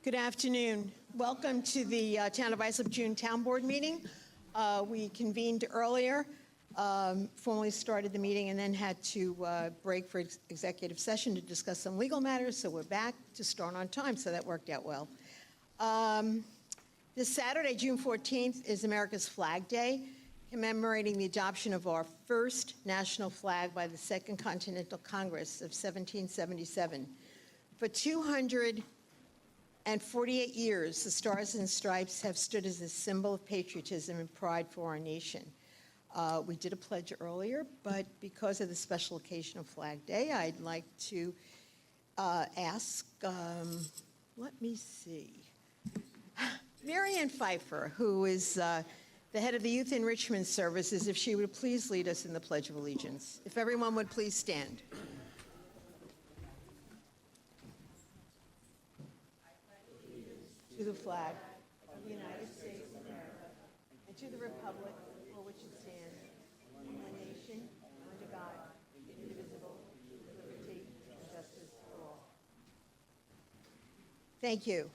Good afternoon. Welcome to the Town of Islip June Town Board meeting. We convened earlier, formally started the meeting, and then had to break for executive session to discuss some legal matters, so we're back to start on time, so that worked out well. This Saturday, June 14th, is America's Flag Day, commemorating the adoption of our first national flag by the Second Continental Congress of 1777. For 248 years, the Stars and Stripes have stood as a symbol of patriotism and pride for our nation. We did a pledge earlier, but because of the special occasion of Flag Day, I'd like to ask, let me see, Marianne Pfeiffer, who is the head of the Youth Enrichment Services, if she would please lead us in the Pledge of Allegiance. If everyone would please stand. To the flag of the United States of America, and to the republic for which it stands, one nation, under God, indivisible, with liberty and justice for all. Thank you.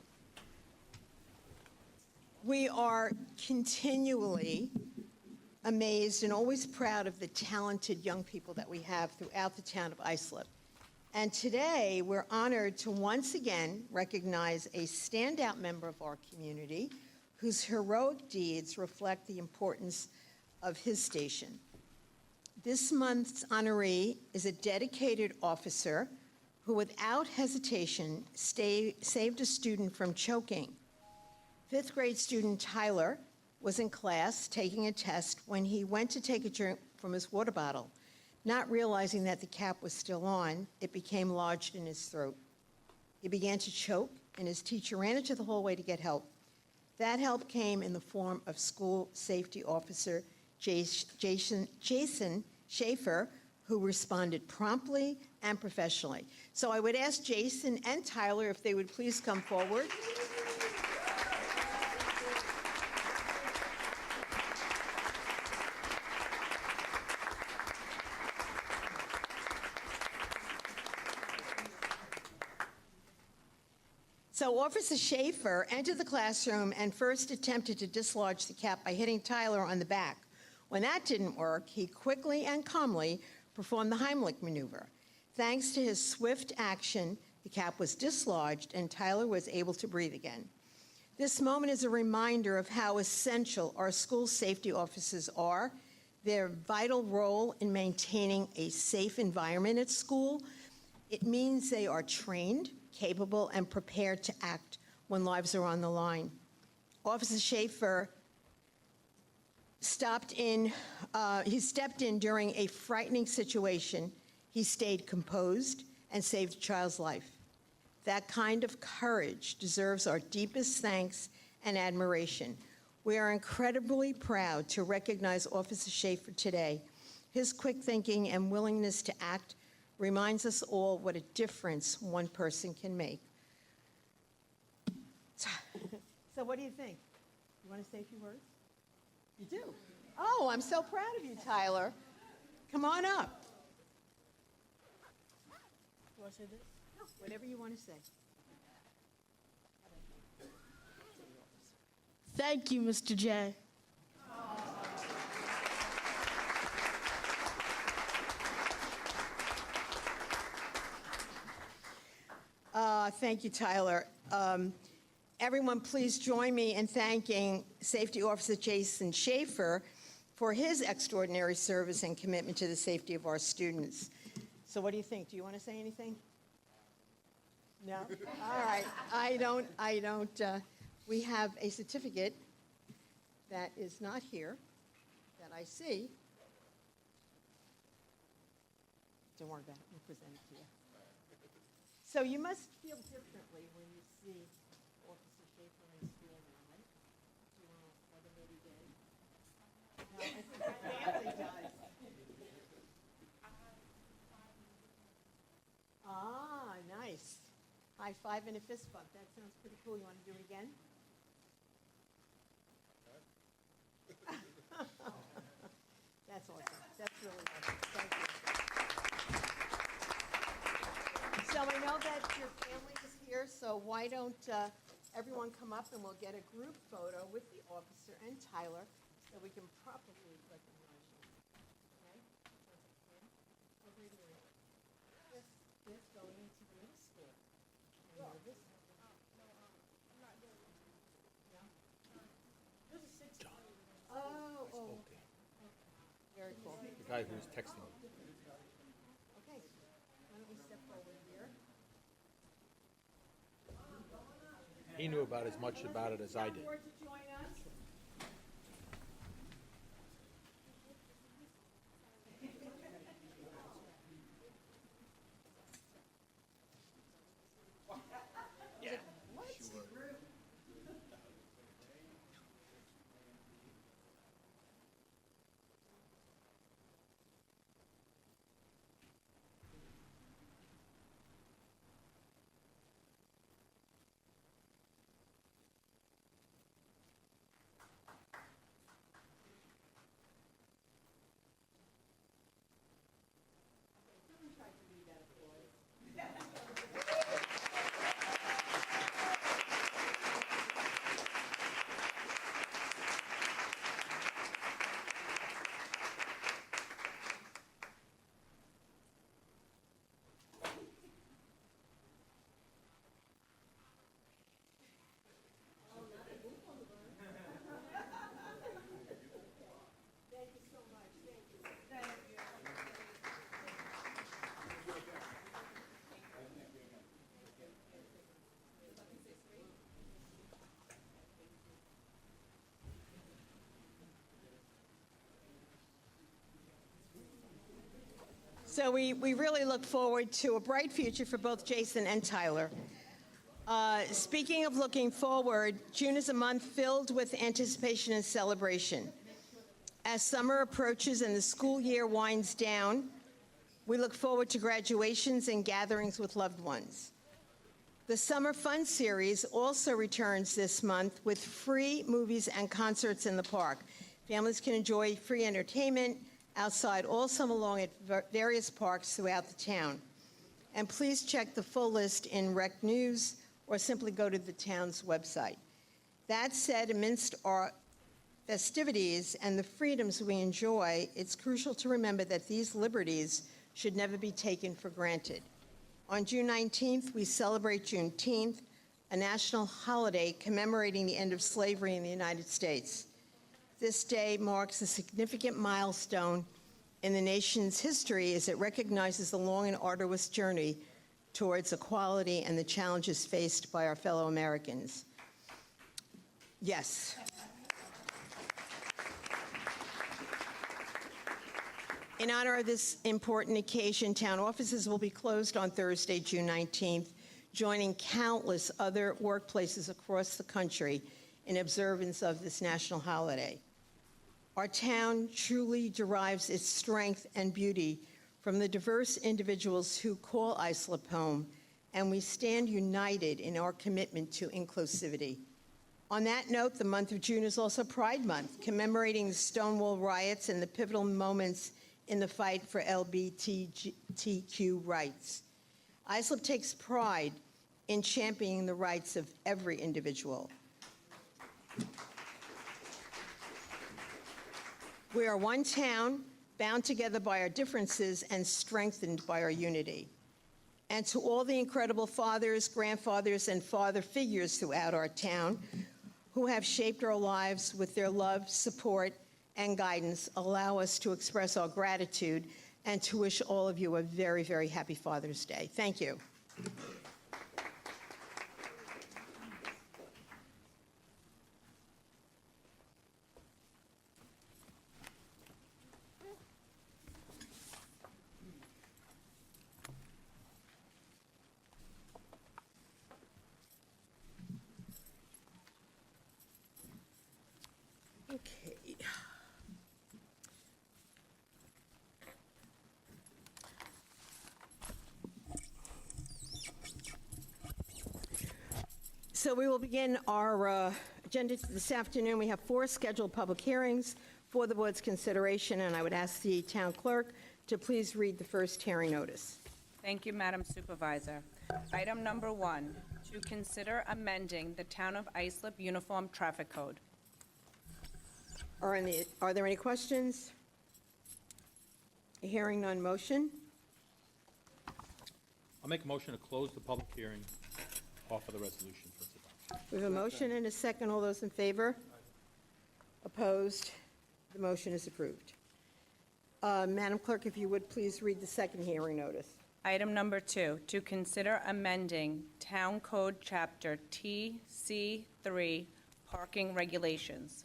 We are continually amazed and always proud of the talented young people that we have throughout the town of Islip. And today, we're honored to once again recognize a standout member of our community whose heroic deeds reflect the importance of his station. This month's honoree is a dedicated officer who, without hesitation, saved a student from choking. Fifth grade student Tyler was in class taking a test when he went to take a drink from his water bottle. Not realizing that the cap was still on, it became lodged in his throat. He began to choke, and his teacher ran into the hallway to get help. That help came in the form of school safety officer Jason Schaefer, who responded promptly and professionally. So I would ask Jason and Tyler if they would please come forward. So Officer Schaefer entered the classroom and first attempted to dislodge the cap by hitting Tyler on the back. When that didn't work, he quickly and calmly performed the Heimlich maneuver. Thanks to his swift action, the cap was dislodged and Tyler was able to breathe again. This moment is a reminder of how essential our school safety officers are, their vital role in maintaining a safe environment at school. It means they are trained, capable, and prepared to act when lives are on the line. Officer Schaefer stepped in during a frightening situation. He stayed composed and saved a child's life. That kind of courage deserves our deepest thanks and admiration. We are incredibly proud to recognize Officer Schaefer today. His quick thinking and willingness to act reminds us all what a difference one person can make. So what do you think? You want to say a few words? You do? Oh, I'm so proud of you, Tyler. Come on up. You want to say this? No, whatever you want to say. Thank you, Mr. J. Thank you, Tyler. Everyone, please join me in thanking Safety Officer Jason Schaefer for his extraordinary service and commitment to the safety of our students. So what do you think? Do you want to say anything? No? All right. I don't. We have a certificate that is not here that I see. Don't worry about it. We'll present it to you. So you must feel differently when you see Officer Schaefer in school now, right? Do you want to let him maybe get it? No, I think the family does. Ah, nice. High five and a fist bump. That sounds pretty cool. You want to do it again? That's awesome. That's really awesome. Thank you. So I know that your family is here, so why don't everyone come up and we'll get a group photo with the officer and Tyler so we can properly recognize you. Okay? Over here. This going into the middle school. And this. Oh. Very cool. The guy who was texting me. Okay, why don't we step forward here? He knew about as much about it as I did. Board to join us. So we really look forward to a bright future for both Jason and Tyler. Speaking of looking forward, June is a month filled with anticipation and celebration. As summer approaches and the school year winds down, we look forward to graduations and gatherings with loved ones. The Summer Fun Series also returns this month with free movies and concerts in the park. Families can enjoy free entertainment outside all summer long at various parks throughout the town. And please check the full list in Rec News or simply go to the town's website. That said, amidst our festivities and the freedoms we enjoy, it's crucial to remember that these liberties should never be taken for granted. On June 19th, we celebrate Juneteenth, a national holiday commemorating the end of slavery in the United States. This day marks a significant milestone in the nation's history as it recognizes the long and arduous journey towards equality and the challenges faced by our fellow Americans. Yes. In honor of this important occasion, town offices will be closed on Thursday, June 19th, joining countless other workplaces across the country in observance of this national holiday. Our town truly derives its strength and beauty from the diverse individuals who call Islip home, and we stand united in our commitment to inclusivity. On that note, the month of June is also Pride Month, commemorating the Stonewall riots and the pivotal moments in the fight for LGBTQ rights. Islip takes pride in championing the rights of every individual. We are one town, bound together by our differences and strengthened by our unity. And to all the incredible fathers, grandfathers, and father figures throughout our town who have shaped our lives with their love, support, and guidance, allow us to express our gratitude and to wish all of you a very, very happy Father's Day. Thank you. Okay. So we will begin our agenda this afternoon. We have 4 scheduled public hearings for the board's consideration, and I would ask the town clerk to please read the first hearing notice. Thank you, Madam Supervisor. Item number 1, to consider amending the Town of Islip Uniform Traffic Code. Are there any questions? Hearing none, motion? I'll make a motion to close the public hearing, offer the resolution for its adoption. We have a motion and a second. All those in favor? Opposed? The motion is approved. Madam Clerk, if you would please read the second hearing notice. Item number 2, to consider amending Town Code Chapter TC3 Parking Regulations.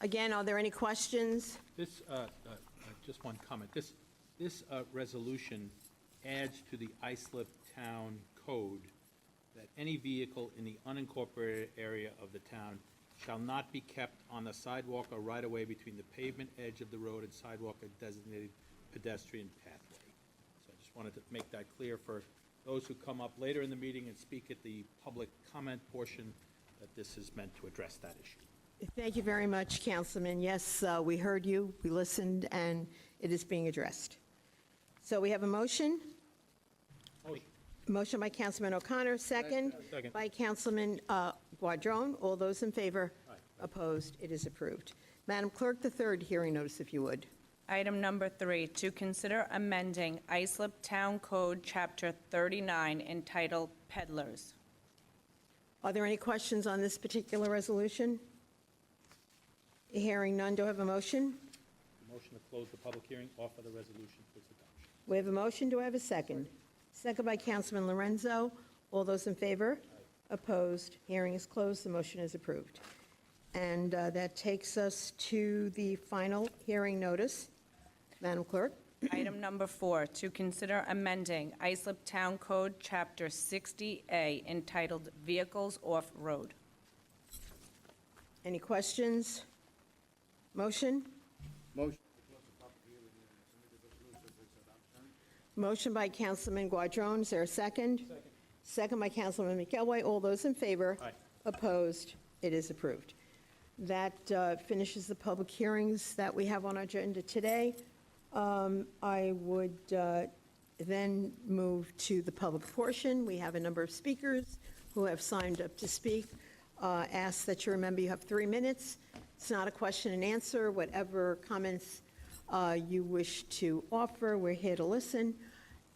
Again, are there any questions? This, just one comment. This resolution adds to the Islip Town Code that any vehicle in the unincorporated area of the town shall not be kept on the sidewalk or right-of-way between the pavement edge of the road and sidewalk or designated pedestrian pathway. So I just wanted to make that clear for those who come up later in the meeting and speak at the public comment portion, that this is meant to address that issue. Thank you very much, Councilman. Yes, we heard you, we listened, and it is being addressed. So we have a motion. Motion by Councilman O'Connor, second. Second. By Councilman Guadrone. All those in favor? Opposed? It is approved. Madam Clerk, the third hearing notice, if you would. Item number 3, to consider amending Islip Town Code Chapter 39 entitled Peddlers. Are there any questions on this particular resolution? Hearing none, do I have a motion? Motion to close the public hearing, offer the resolution for its adoption. We have a motion, do I have a second? Second by Councilman Lorenzo. All those in favor? Opposed? Hearing is closed, the motion is approved. And that takes us to the final hearing notice. Madam Clerk? Item number 4, to consider amending Islip Town Code Chapter 60A entitled Vehicles Off-Road. Any questions? Motion? Motion. Motion by Councilman Guadrone. Is there a second? Second by Councilman McElroy. All those in favor? Aye. Opposed? It is approved. That finishes the public hearings that we have on our agenda today. I would then move to the public portion. We have a number of speakers who have signed up to speak. Ask that you remember you have 3 minutes. It's not a question and answer. Whatever comments you wish to offer, we're here to listen.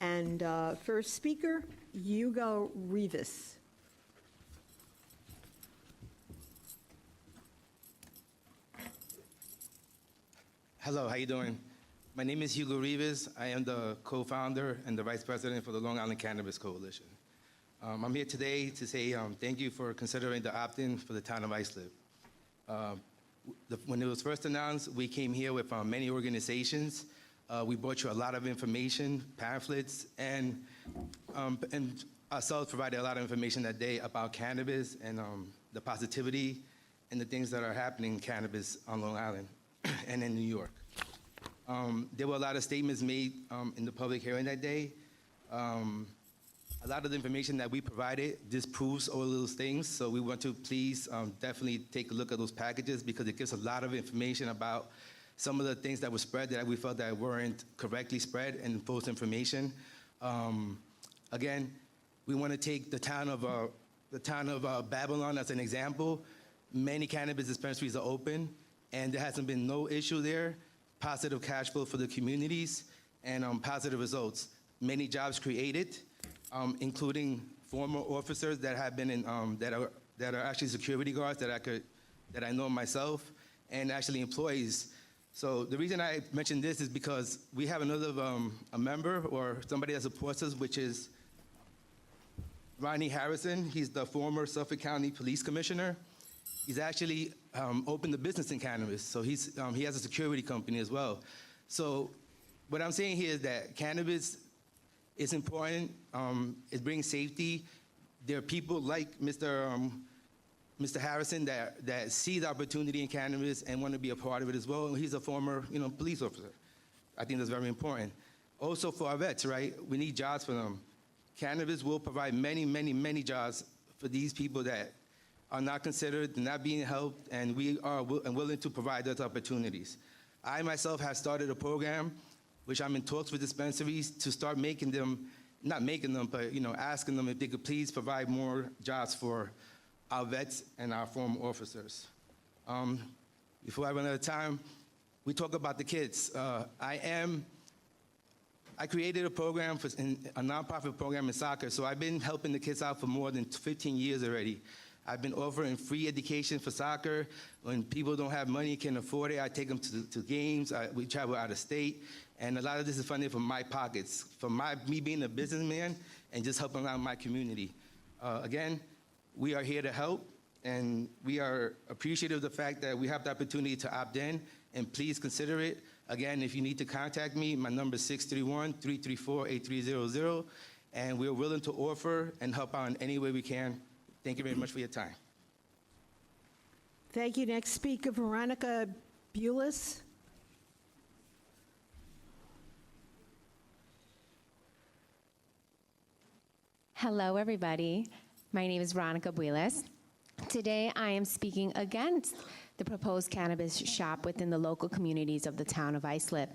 And first speaker, Hugo Rivas. Hello, how you doing? My name is Hugo Rivas. I am the co-founder and the vice president for the Long Island Cannabis Coalition. I'm here today to say thank you for considering the opt-in for the town of Islip. When it was first announced, we came here with many organizations. We brought you a lot of information, pamphlets, and ourselves provided a lot of information that day about cannabis and the positivity and the things that are happening in cannabis on Long Island and in New York. There were a lot of statements made in the public hearing that day. A lot of the information that we provided disproves all of those things, so we want to please definitely take a look at those packages because it gives a lot of information about some of the things that were spread that we felt that weren't correctly spread and false information. Again, we want to take the town of Babylon as an example. Many cannabis dispensaries are open, and there hasn't been no issue there. Positive cash flow for the communities and positive results. Many jobs created, including former officers that have been in that are actually security guards that I know myself, and actually employees. So the reason I mention this is because we have another a member or somebody that supports us, which is Ronnie Harrison. He's the former Suffolk County Police Commissioner. He's actually opened a business in cannabis, so he has a security company as well. So what I'm saying here is that cannabis is important. It brings safety. There are people like Mr. Harrison that see the opportunity in cannabis and want to be a part of it as well. He's a former, police officer. I think that's very important. Also for our vets, right? We need jobs for them. Cannabis will provide many, many, many jobs for these people that are not considered, not being helped, and we are willing to provide those opportunities. I myself have started a program, which I'm in talks with dispensaries to start making them not making them, but, asking them if they could please provide more jobs for our vets and our former officers. Before I run out of time, we talk about the kids. I created a program, a nonprofit program in soccer, so I've been helping the kids out for more than 15 years already. I've been offering free education for soccer. When people don't have money, can't afford it, I take them to games. We travel out of state, and a lot of this is funded from my pockets, from me being a businessman and just helping out my community. Again, we are here to help, and we are appreciative of the fact that we have the opportunity to opt in, and please consider it. Again, if you need to contact me, my number is 631-334-8300, and we're willing to offer and help out in any way we can. Thank you very much for your time. Thank you. Next speaker, Veronica Bulis. Hello, everybody. My name is Veronica Buelas. Today, I am speaking against the proposed cannabis shop within the local communities of the town of Islip.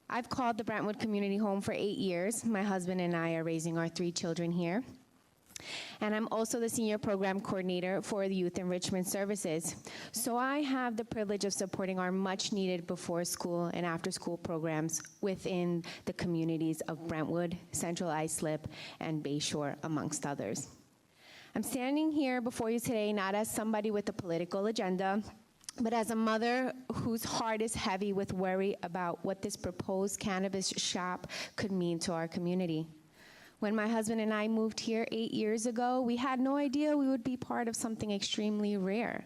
I've called the Brentwood Community Home for 8 years. My husband and I are raising our 3 children here. And I'm also the Senior Program Coordinator for the Youth Enrichment Services. So I have the privilege of supporting our much-needed before-school and after-school programs within the communities of Brentwood, Central Islip, and Bayshore, amongst others. I'm standing here before you today not as somebody with a political agenda, but as a mother whose heart is heavy with worry about what this proposed cannabis shop could mean to our community. When my husband and I moved here 8 years ago, we had no idea we would be part of something extremely rare.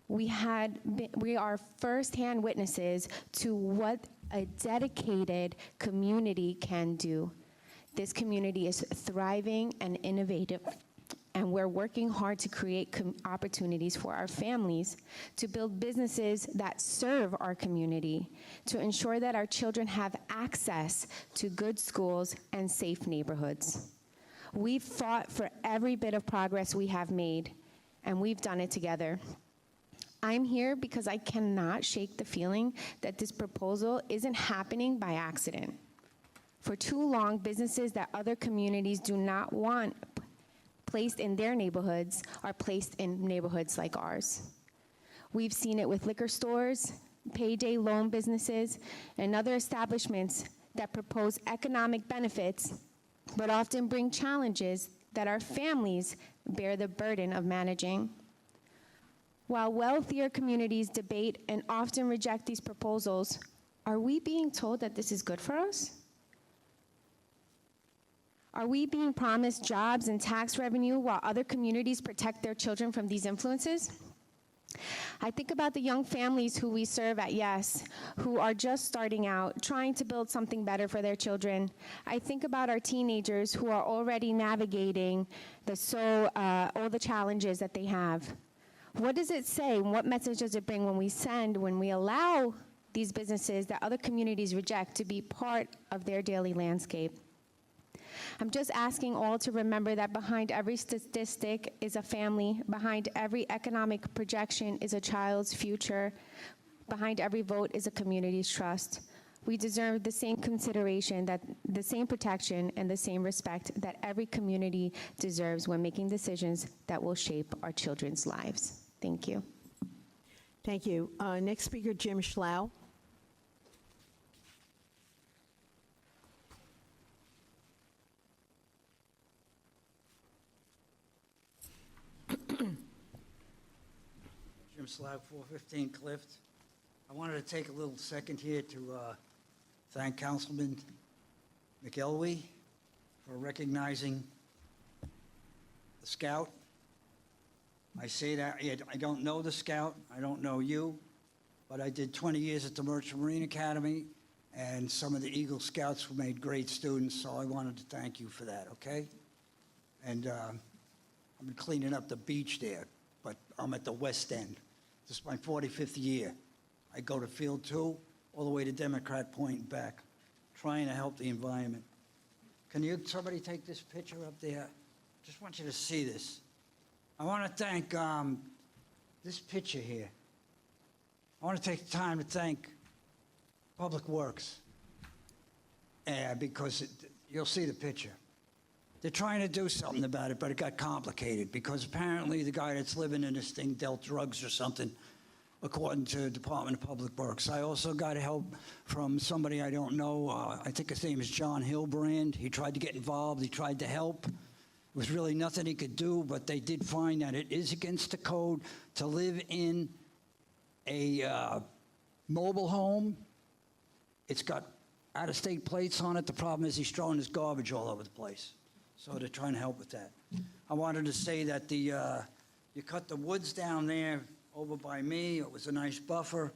We are firsthand witnesses to what a dedicated community can do. This community is thriving and innovative, and we're working hard to create opportunities for our families, to build businesses that serve our community, to ensure that our children have access to good schools and safe neighborhoods. We've fought for every bit of progress we have made, and we've done it together. I'm here because I cannot shake the feeling that this proposal isn't happening by accident. For too long, businesses that other communities do not want placed in their neighborhoods are placed in neighborhoods like ours. We've seen it with liquor stores, payday loan businesses, and other establishments that propose economic benefits, but often bring challenges that our families bear the burden of managing. While wealthier communities debate and often reject these proposals, are we being told that this is good for us? Are we being promised jobs and tax revenue while other communities protect their children from these influences? I think about the young families who we serve at Yes, who are just starting out, trying to build something better for their children. I think about our teenagers who are already navigating all the challenges that they have. What does it say? What message does it bring when we allow these businesses that other communities reject to be part of their daily landscape? I'm just asking all to remember that behind every statistic is a family, behind every economic projection is a child's future, behind every vote is a community's trust. We deserve the same consideration, the same protection, and the same respect that every community deserves when making decisions that will shape our children's lives. Thank you. Thank you. Next speaker, Jim Schlau. Jim Slav, 415 Clift. I wanted to take a little second here to thank Councilman McElwee for recognizing the Scout. I say that, I don't know the Scout, I don't know you, but I did 20 years at the Merchant Marine Academy, and some of the Eagle Scouts who made great students, so I wanted to thank you for that, okay? And I've been cleaning up the beach there, but I'm at the West End. This is my 45th year. I go to Field 2, all the way to Democrat Point and back, trying to help the environment. Can somebody take this picture up there? Just want you to see this. I want to thank this picture here. I want to take the time to thank Public Works because you'll see the picture. They're trying to do something about it, but it got complicated because apparently the guy that's living in this thing dealt drugs or something, according to the Department of Public Works. I also got help from somebody I don't know. I think his name is John Hilbrand. He tried to get involved. He tried to help. There was really nothing he could do, but they did find that it is against the code to live in a mobile home. It's got out-of-state plates on it. The problem is he's throwing his garbage all over the place. So they're trying to help with that. I wanted to say that you cut the woods down there over by me. It was a nice buffer.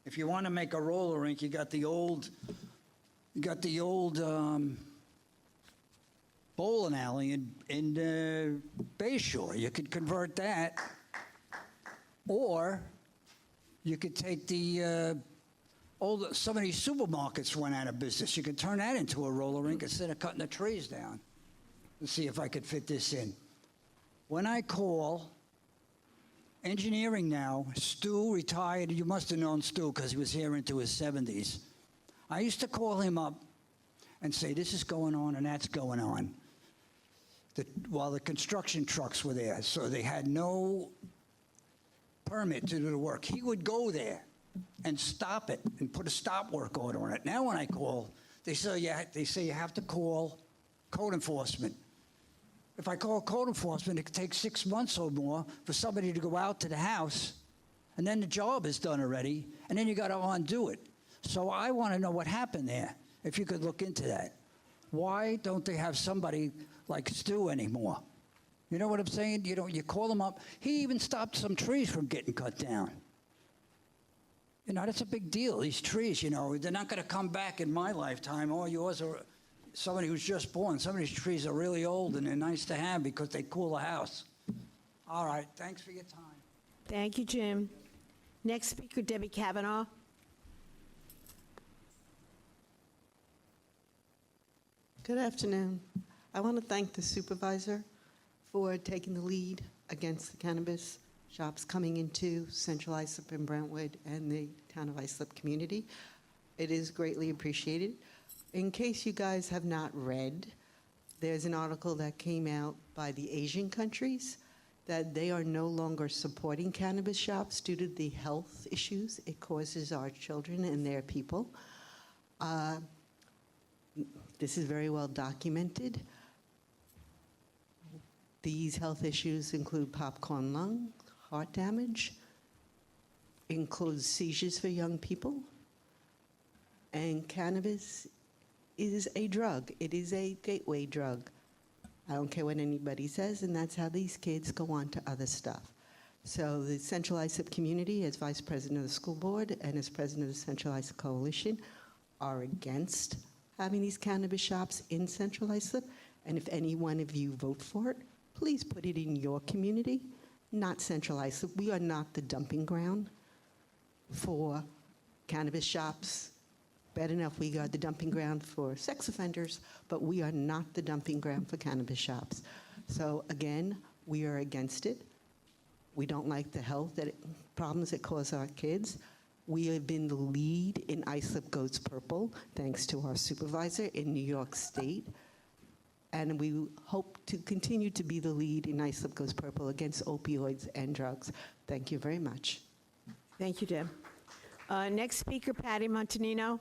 If you want to make a roller rink, you got the old bowling alley in Bayshore. You could convert that, or you could take some of these supermarkets went out of business. You could turn that into a roller rink instead of cutting the trees down. Let's see if I could fit this in. When I call engineering now, Stu retired. You must have known Stu because he was here into his 70s. I used to call him up and say, this is going on and that's going on, while the construction trucks were there. So they had no permit to do the work. He would go there and stop it and put a stop work order on it. Now when I call, they say you have to call code enforcement. If I call code enforcement, it could take 6 months or more for somebody to go out to the house, and then the job is done already, and then you got to undo it. So I want to know what happened there, if you could look into that. Why don't they have somebody like Stu anymore? You know what I'm saying? You call him up. He even stopped some trees from getting cut down. That's a big deal, these trees, they're not going to come back in my lifetime. All yours are somebody who's just born. Some of these trees are really old, and they're nice to have because they cool a house. All right, thanks for your time. Thank you, Jim. Next speaker, Debbie Kavanaugh. Good afternoon. I want to thank the supervisor for taking the lead against the cannabis shops coming into Central Islip and Brentwood and the town of Islip community. It is greatly appreciated. In case you guys have not read, there's an article that came out by the Asian countries that they are no longer supporting cannabis shops due to the health issues it causes our children and their people. This is very well documented. These health issues include popcorn lung, heart damage, includes seizures for young people, and cannabis is a drug. It is a gateway drug. I don't care what anybody says, and that's how these kids go on to other stuff. So the Central Islip community, as Vice President of the School Board and as President of the Central Islip Coalition, are against having these cannabis shops in Central Islip. And if any one of you vote for it, please put it in your community, not Central Islip. We are not the dumping ground for cannabis shops. Bad enough we are the dumping ground for sex offenders, but we are not the dumping ground for cannabis shops. So again, we are against it. We don't like the health problems it cause our kids. We have been the lead in Islip Goes Purple, thanks to our supervisor in New York State. And we hope to continue to be the lead in Islip Goes Purple against opioids and drugs. Thank you very much. Thank you, Deb. Next speaker, Patty Montanino.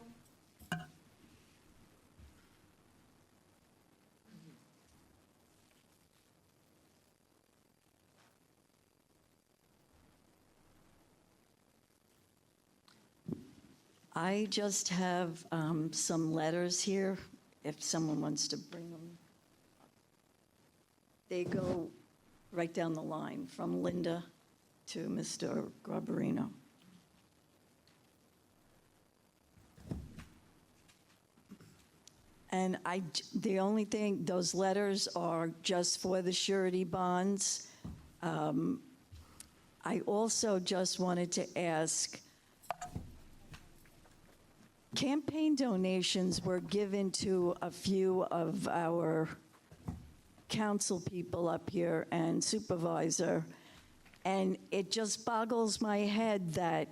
I just have some letters here, if someone wants to bring them. They go right down the line, from Linda to Mr. Garbarino. And the only thing, those letters are just for the surety bonds. I also just wanted to ask, campaign donations were given to a few of our council people up here and supervisor, and it just boggles my head that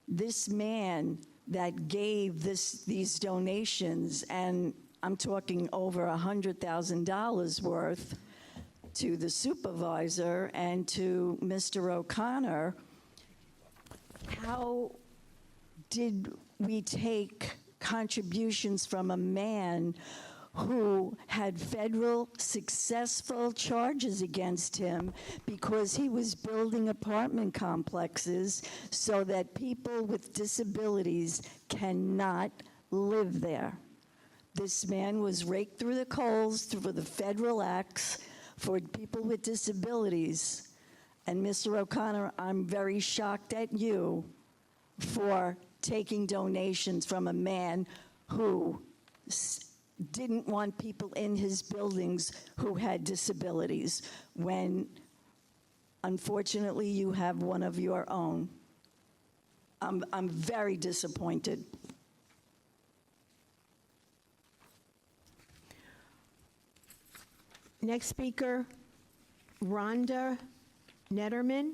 this man that gave these donations, and I'm talking over $100,000 worth to the supervisor and to Mr. O'Connor, how did we take contributions from a man who had federal successful charges against him because he was building apartment complexes so that people with disabilities cannot live there? This man was raked through the coals through the federal acts for people with disabilities. And Mr. O'Connor, I'm very shocked at you for taking donations from a man who didn't want people in his buildings who had disabilities, when unfortunately you have one of your own. I'm very disappointed. Next speaker, Rhonda Netterman.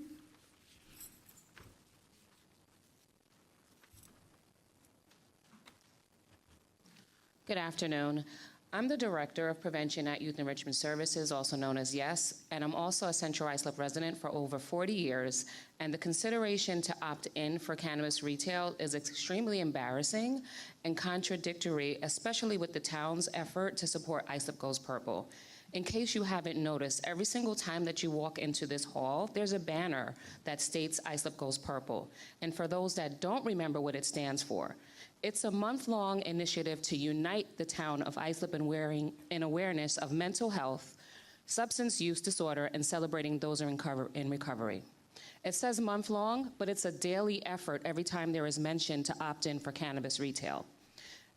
Good afternoon. I'm the Director of Prevention at Youth Enrichment Services, also known as YES, and I'm also a Central Islip resident for over 40 years, and the consideration to opt in for cannabis retail is extremely embarrassing and contradictory, especially with the town's effort to support Islip Goes Purple. In case you haven't noticed, every single time that you walk into this hall, there's a banner that states Islip Goes Purple. And for those that don't remember what it stands for, it's a month-long initiative to unite the town of Islip in awareness of mental health, substance use disorder, and celebrating those in recovery. It says month-long, but it's a daily effort every time there is mention to opt in for cannabis retail.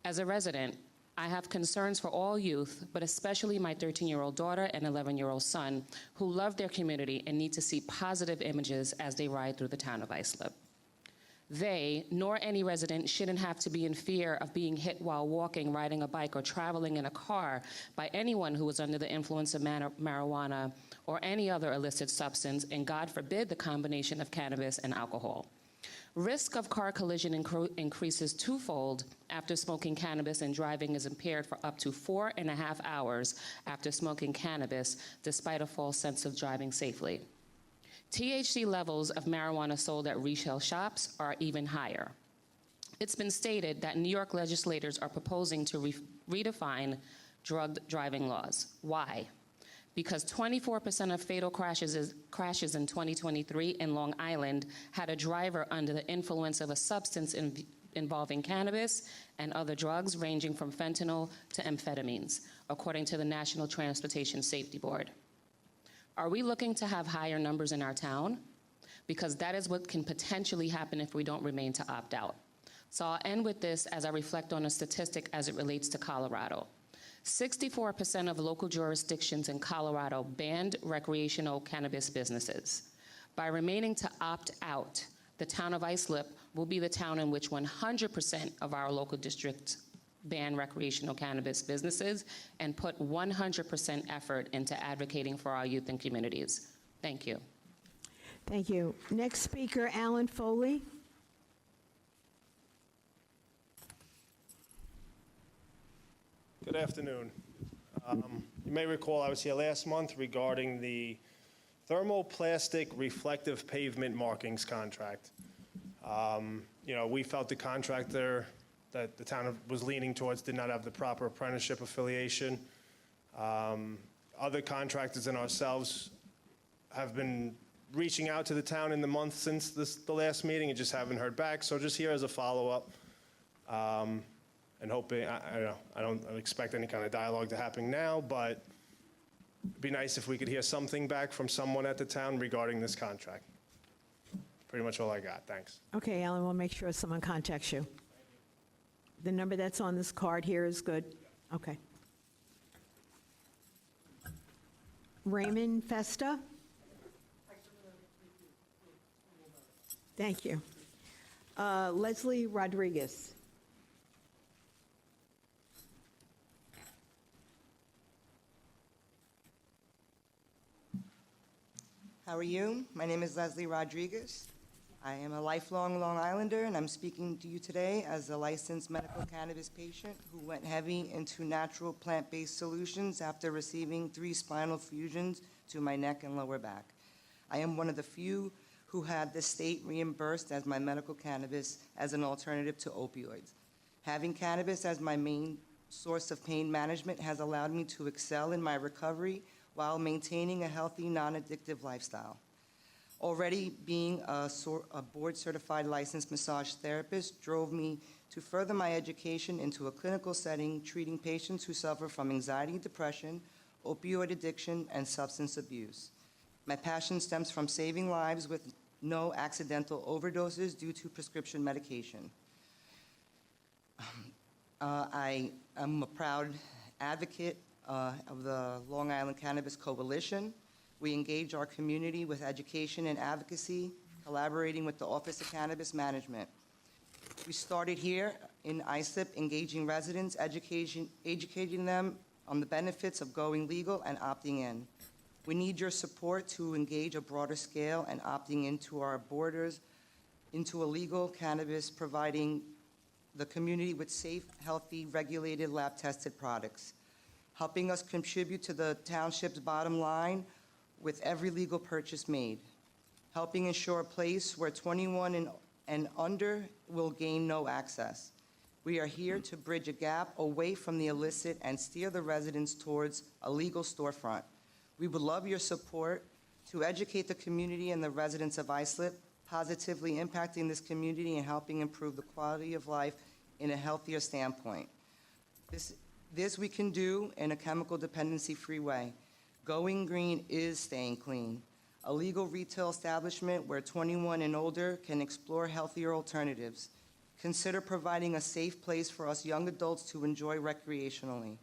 As a resident, I have concerns for all youth, but especially my 13-year-old daughter and 11-year-old son, who love their community and need to see positive images as they ride through the town of Islip. They, nor any resident, shouldn't have to be in fear of being hit while walking, riding a bike, or traveling in a car by anyone who is under the influence of marijuana or any other illicit substance, and God forbid the combination of cannabis and alcohol. Risk of car collision increases twofold after smoking cannabis, and driving is impaired for up to 4.5 hours after smoking cannabis, despite a false sense of driving safely. THC levels of marijuana sold at retail shops are even higher. It's been stated that New York legislators are proposing to redefine drug driving laws. Why? Because 24% of fatal crashes in 2023 in Long Island had a driver under the influence of a substance involving cannabis and other drugs ranging from fentanyl to amphetamines, according to the National Transportation Safety Board. Are we looking to have higher numbers in our town? Because that is what can potentially happen if we don't remain to opt out. So I'll end with this as I reflect on a statistic as it relates to Colorado. 64% of local jurisdictions in Colorado banned recreational cannabis businesses. By remaining to opt out, the town of Islip will be the town in which 100% of our local districts ban recreational cannabis businesses and put 100% effort into advocating for our youth and communities. Thank you. Thank you. Next speaker, Alan Foley. Good afternoon. You may recall I was here last month regarding the thermoplastic reflective pavement markings contract. We felt the contractor that the town was leaning towards did not have the proper apprenticeship affiliation. Other contractors and ourselves have been reaching out to the town in the month since the last meeting and just haven't heard back. So just here as a follow-up, and hoping, I don't expect any kind of dialogue to happen now, but it'd be nice if we could hear something back from someone at the town regarding this contract. Pretty much all I got. Thanks. Okay, Alan, we'll make sure someone contacts you. The number that's on this card here is good? Okay. Raymond Festa? Thank you. Leslie Rodriguez? How are you? My name is Leslie Rodriguez. I am a lifelong Long Islander, and I'm speaking to you today as a licensed medical cannabis patient who went heavy into natural plant-based solutions after receiving 3 spinal fusions to my neck and lower back. I am one of the few who had the state reimbursed as my medical cannabis as an alternative to opioids. Having cannabis as my main source of pain management has allowed me to excel in my recovery while maintaining a healthy, non-addictive lifestyle. Already being a board-certified licensed massage therapist drove me to further my education into a clinical setting, treating patients who suffer from anxiety, depression, opioid addiction, and substance abuse. My passion stems from saving lives with no accidental overdoses due to prescription medication. I am a proud advocate of the Long Island Cannabis Coalition. We engage our community with education and advocacy, collaborating with the Office of Cannabis Management. We started here in Islip, engaging residents, educating them on the benefits of going legal and opting in. We need your support to engage a broader scale and opting into our borders into a legal cannabis, providing the community with safe, healthy, regulated, lab-tested products, helping us contribute to the township's bottom line with every legal purchase made, helping ensure a place where 21 and under will gain no access. We are here to bridge a gap away from the illicit and steer the residents towards a legal storefront. We would love your support to educate the community and the residents of Islip, positively impacting this community and helping improve the quality of life in a healthier standpoint. This we can do in a chemical dependency-free way. Going green is staying clean. A legal retail establishment where 21 and older can explore healthier alternatives. Consider providing a safe place for us young adults to enjoy recreationally.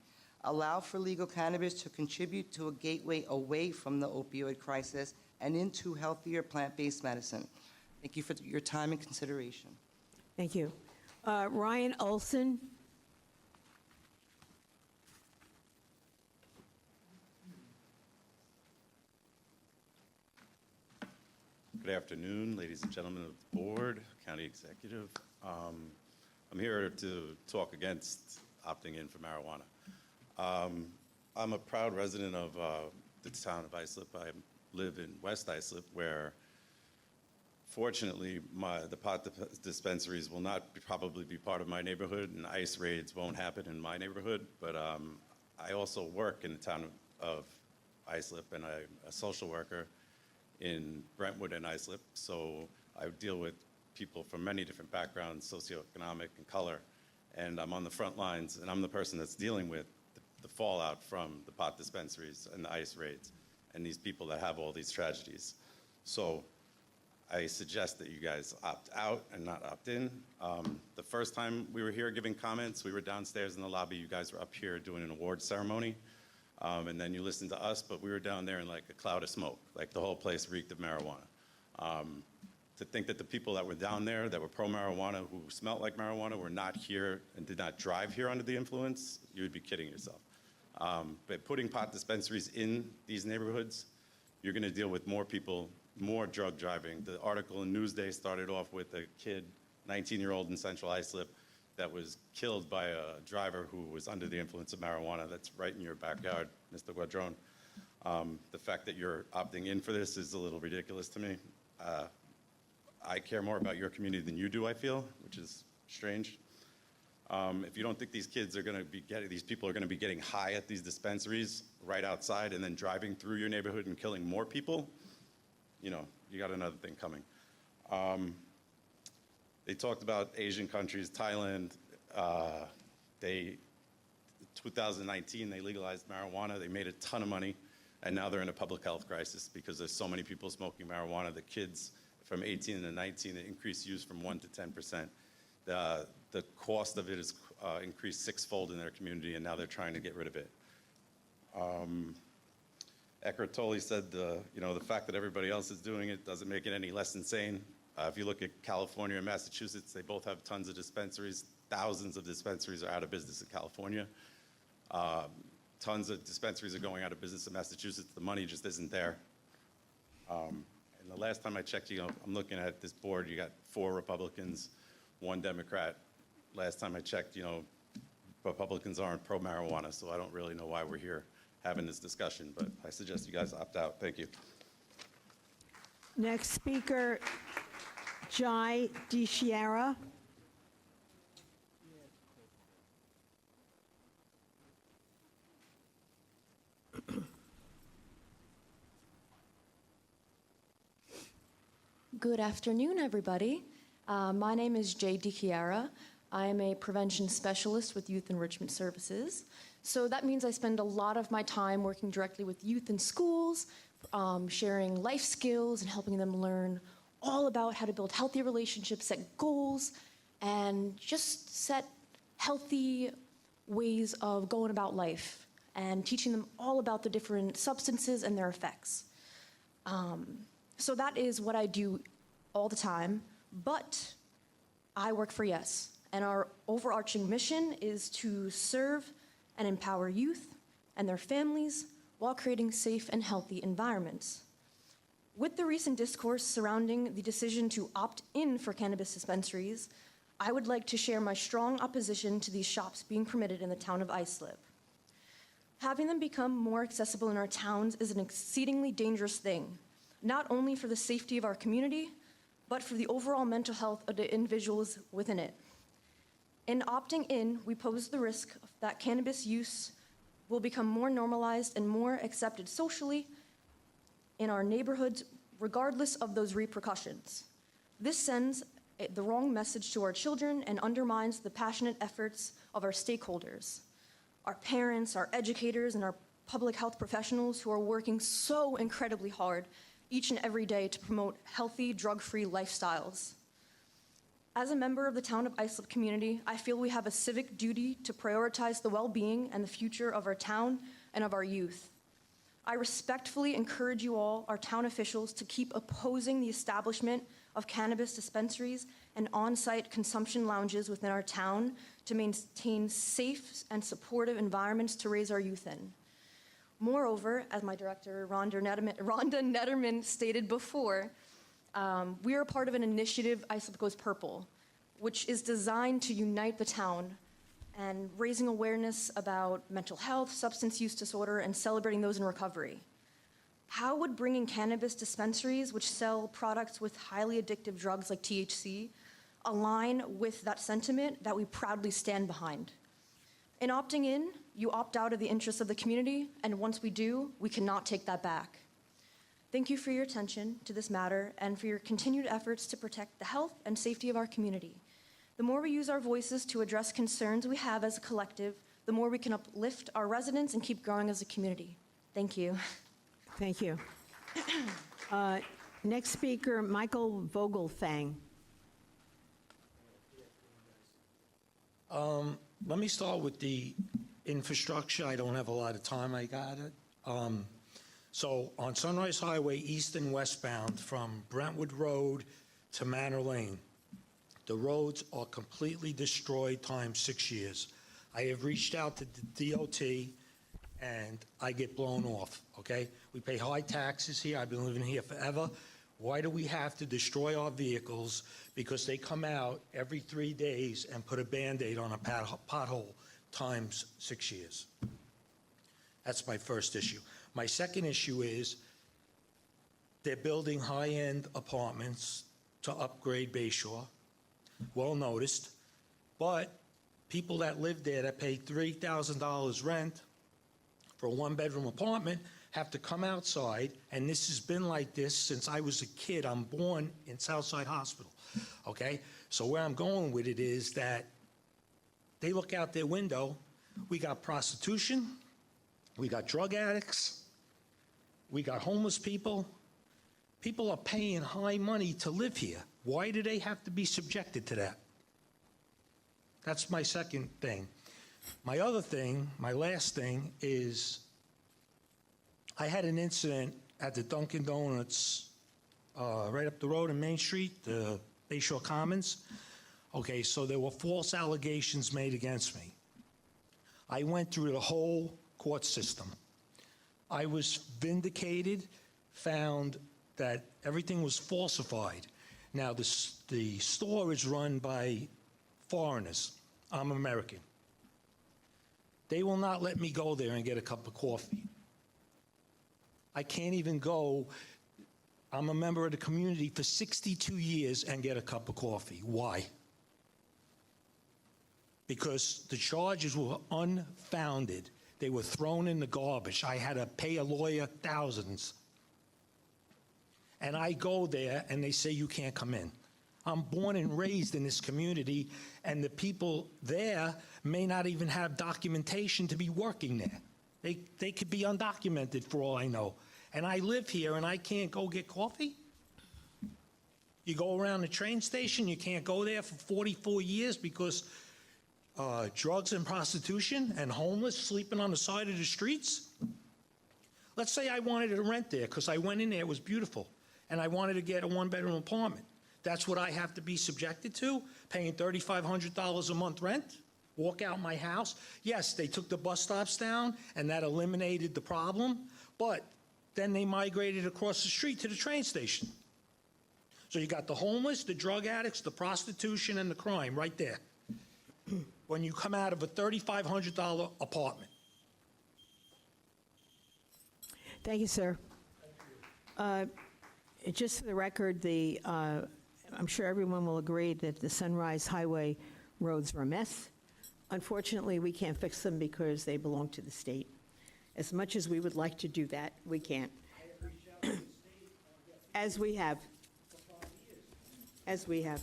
Allow for legal cannabis to contribute to a gateway away from the opioid crisis and into healthier plant-based medicine. Thank you for your time and consideration. Thank you. Ryan Olson. Good afternoon, ladies and gentlemen of the board, county executive. I'm here to talk against opting in for marijuana. I'm a proud resident of the town of Islip. I live in West Islip, where fortunately the pot dispensaries will not probably be part of my neighborhood, and ICE raids won't happen in my neighborhood. But I also work in the town of Islip, and I'm a social worker in Brentwood and Islip, so I deal with people from many different backgrounds, socioeconomic and color, and I'm on the front lines, and I'm the person that's dealing with the fallout from the pot dispensaries and the ICE raids, and these people that have all these tragedies. So I suggest that you guys opt out and not opt in. The first time we were here giving comments, we were downstairs in the lobby, you guys were up here doing an award ceremony. And then you listened to us, but we were down there in like a cloud of smoke. Like the whole place reeked of marijuana. To think that the people that were down there that were pro-marijuana, who smelled like marijuana, were not here and did not drive here under the influence, you would be kidding yourself. But putting pot dispensaries in these neighborhoods, you're gonna deal with more people, more drug driving. The article in Newsday started off with a kid, 19-year-old in Central Islip, that was killed by a driver who was under the influence of marijuana. That's right in your backyard, Mr. Guadron. The fact that you're opting in for this is a little ridiculous to me. I care more about your community than you do, I feel, which is strange. If you don't think these kids are gonna be these people are gonna be getting high at these dispensaries right outside and then driving through your neighborhood and killing more people, you know, you got another thing coming. They talked about Asian countries, Thailand. 2019, they legalized marijuana. They made a ton of money, and now they're in a public health crisis because there's so many people smoking marijuana. The kids from 18 to 19, it increased use from 1% to 10%. The cost of it has increased sixfold in their community, and now they're trying to get rid of it. Eckhart Tolle said, the fact that everybody else is doing it doesn't make it any less insane. If you look at California and Massachusetts, they both have tons of dispensaries. Thousands of dispensaries are out of business in California. Tons of dispensaries are going out of business in Massachusetts. The money just isn't there. And And the last time I checked, I'm looking at this board, you got 4 Republicans, 1 Democrat. Last time I checked, Republicans aren't pro-marijuana, so I don't really know why we're here having this discussion, but I suggest you guys opt out. Thank you. Next speaker, Jai DiChiara. Good afternoon, everybody. My name is Jay DiChiara. I am a prevention specialist with Youth Enrichment Services. So that means I spend a lot of my time working directly with youth in schools, sharing life skills and helping them learn all about how to build healthy relationships, set goals, and just set healthy ways of going about life and teaching them all about the different substances and their effects. So that is what I do all the time, but I work for YES, and our overarching mission is to serve and empower youth and their families while creating safe and healthy environments. With the recent discourse surrounding the decision to opt in for cannabis dispensaries, I would like to share my strong opposition to these shops being permitted in the town of Islip. Having them become more accessible in our towns is an exceedingly dangerous thing, not only for the safety of our community, but for the overall mental health of the individuals within it. In opting in, we pose the risk that cannabis use will become more normalized and more accepted socially in our neighborhoods, regardless of those repercussions. This sends the wrong message to our children and undermines the passionate efforts of our stakeholders, our parents, our educators, and our public health professionals who are working so incredibly hard each and every day to promote healthy, drug-free lifestyles. As a member of the town of Islip community, I feel we have a civic duty to prioritize the well-being and the future of our town and of our youth. I respectfully encourage you all, our town officials, to keep opposing the establishment of cannabis dispensaries and on-site consumption lounges within our town to maintain safe and supportive environments to raise our youth in. Moreover, as my director, Rhonda Netterman, stated before, we are a part of an initiative, Islip Goes Purple, which is designed to unite the town and raising awareness about mental health, substance use disorder, and celebrating those in recovery. How would bringing cannabis dispensaries, which sell products with highly addictive drugs like THC, align with that sentiment that we proudly stand behind? In opting in, you opt out of the interests of the community, and once we do, we cannot take that back. Thank you for your attention to this matter and for your continued efforts to protect the health and safety of our community. The more we use our voices to address concerns we have as a collective, the more we can uplift our residents and keep growing as a community. Thank you. Thank you. Next speaker, Michael Vogelfang. Let me start with the infrastructure. I don't have a lot of time. I got it. So on Sunrise Highway, east and westbound, from Brentwood Road to Manor Lane, the roads are completely destroyed times 6 years. I have reached out to the DOT, and I get blown off, okay? We pay high taxes here. I've been living here forever. Why do we have to destroy our vehicles? Because they come out every 3 days and put a Band-Aid on a pothole times 6 years. That's my first issue. My second issue is they're building high-end apartments to upgrade Bayshore, well noticed, but people that live there that pay $3,000 rent for a one-bedroom apartment have to come outside, and this has been like this since I was a kid. I'm born in Southside Hospital, okay? So where I'm going with it is that they look out their window, we got prostitution, we got drug addicts, we got homeless people. People are paying high money to live here. Why do they have to be subjected to that? That's my second thing. My other thing, my last thing is I had an incident at the Dunkin' Donuts right up the road in Main Street, the Bayshore Commons. Okay, so there were false allegations made against me. I went through the whole court system. I was vindicated, found that everything was falsified. Now, the store is run by foreigners. I'm American. They will not let me go there and get a cup of coffee. I can't even go. I'm a member of the community for 62 years and get a cup of coffee. Why? Because the charges were unfounded. They were thrown in the garbage. I had to pay a lawyer thousands. And I go there and they say you can't come in. I'm born and raised in this community, and the people there may not even have documentation to be working there. They could be undocumented for all I know. And I live here and I can't go get coffee? You go around the train station, you can't go there for 44 years because drugs and prostitution and homeless sleeping on the side of the streets? Let's say I wanted to rent there because I went in there, it was beautiful, and I wanted to get a one-bedroom apartment. That's what I have to be subjected to, paying $3,500 a month rent? Walk out my house? Yes, they took the bus stops down, and that eliminated the problem, but then they migrated across the street to the train station. So you got the homeless, the drug addicts, the prostitution, and the crime right there. When you come out of a $3,500 apartment. Thank you, sir. Just for the record, I'm sure everyone will agree that the Sunrise Highway roads are a mess. Unfortunately, we can't fix them because they belong to the state. As much as we would like to do that, we can't. As we have. As we have.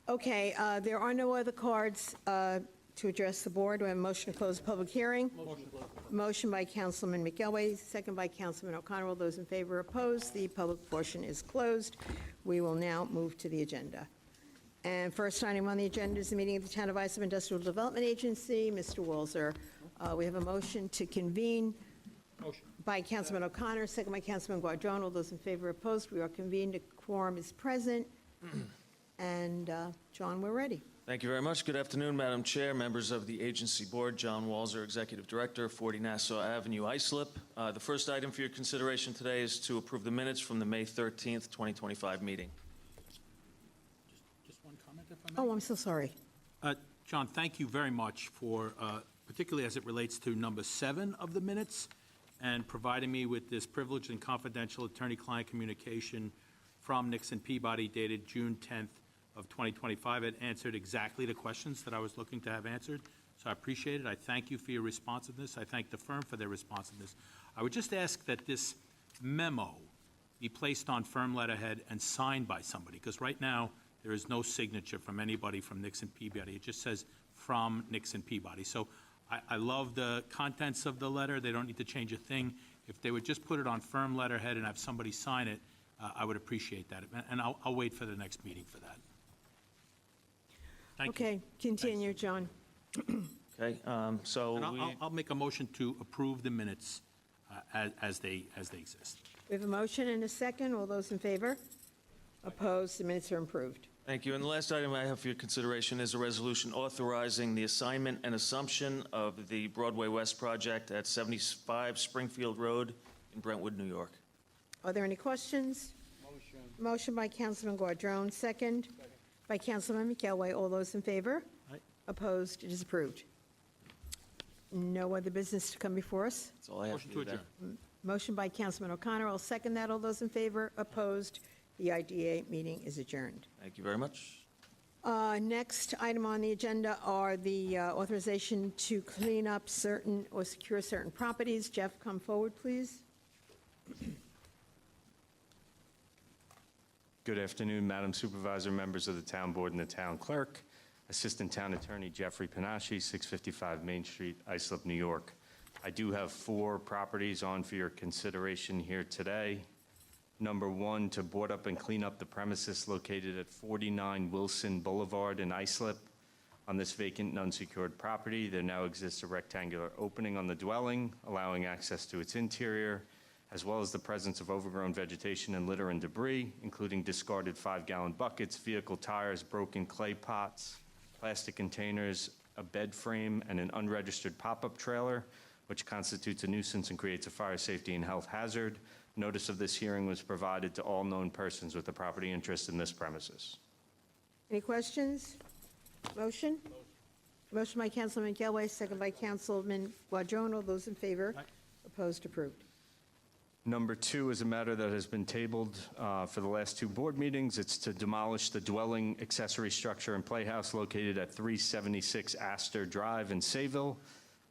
Okay, there are no other cards to address the board. Do I have a motion to close the public hearing? Motion by Councilman McElway, second by Councilman O'Connor. All those in favor, opposed? The public portion is closed. We will now move to the agenda. And first item on the agenda is the meeting of the Town of Islip Industrial Development Agency. Mr. Walzer, we have a motion to convene. Motion. By Councilman O'Connor, second by Councilman Guardone. All those in favor, opposed? We are convened. A quorum is present. And John, we're ready. Thank you very much. Good afternoon, Madam Chair, members of the agency board. John Walzer, Executive Director, 40 Nassau Avenue, Islip. The first item for your consideration today is to approve the minutes from the May 13th, 2025 meeting. Just one comment, if I may. Oh, I'm so sorry. John, thank you very much for, particularly as it relates to number 7 of the minutes, and providing me with this privileged and confidential attorney-client communication from Nixon Peabody dated June 10th of 2025. It answered exactly the questions that I was looking to have answered, so I appreciate it. I thank you for your responsiveness. I thank the firm for their responsiveness. I would just ask that this memo be placed on firm letterhead and signed by somebody, because right now there is no signature from anybody from Nixon Peabody. It just says from Nixon Peabody. So I love the contents of the letter. They don't need to change a thing. If they would just put it on firm letterhead and have somebody sign it, I would appreciate that. And I'll wait for the next meeting for that. Thank you. Okay, continue, John. Okay, so And I'll make a motion to approve the minutes as they exist. We have a motion and a second. All those in favor? Opposed? The minutes are approved. thank you. And the last item I have for your consideration is a resolution authorizing the assignment and assumption of the Broadway West project at 75 Springfield Road in Brentwood, New York. Are there any questions? Motion by Councilman Guardone, second by Councilman McElway. All those in favor? Aye. Opposed? It is approved. No other business to come before us? That's all I have Motion to to do there. adjourn. Motion by Councilman O'Connor. I'll second that. All those in favor? Opposed? The IDA meeting is adjourned. Thank you very much. Next item on the agenda are the authorization to clean up certain or secure certain properties. Jeff, come forward, please. Good afternoon, Madam Supervisor, members of the Town Board and the Town Clerk. Assistant Town Attorney Jeffrey Panache, 655 Main Street, Islip, New York. I do have 4 properties on for your consideration here today. Number 1, to board up and clean up the premises located at 49 Wilson Boulevard in Islip. On this vacant and unsecured property, there now exists a rectangular opening on the dwelling, allowing access to its interior, as well as the presence of overgrown vegetation and litter and debris, including discarded 5-gallon buckets, vehicle tires, broken clay pots, plastic containers, a bed frame, and an unregistered pop-up trailer. which constitutes a nuisance and creates a fire safety and health hazard. Notice of this hearing was provided to all known persons with a property interest in this premises. Any questions? Motion? Motion by Councilman Gelway, second by Councilman Guadron. All those in favor? Opposed? Approved. Number 2 is a matter that has been tabled for the last 2 board meetings. It's to demolish the dwelling, accessory structure, and playhouse located at 376 Astor Drive in Sayville.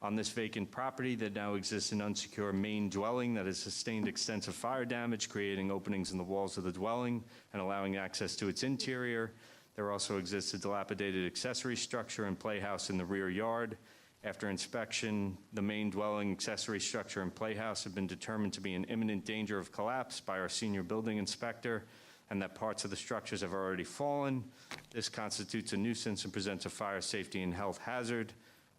On this vacant property, there now exists an unsecure main dwelling that has sustained extensive fire damage, creating openings in the walls of the dwelling and allowing access to its interior. There also exists a dilapidated accessory structure and playhouse in the rear yard. After inspection, the main dwelling, accessory structure, and playhouse have been determined to be in imminent danger of collapse by our senior building inspector, and that parts of the structures have already fallen. This constitutes a nuisance and presents a fire safety and health hazard.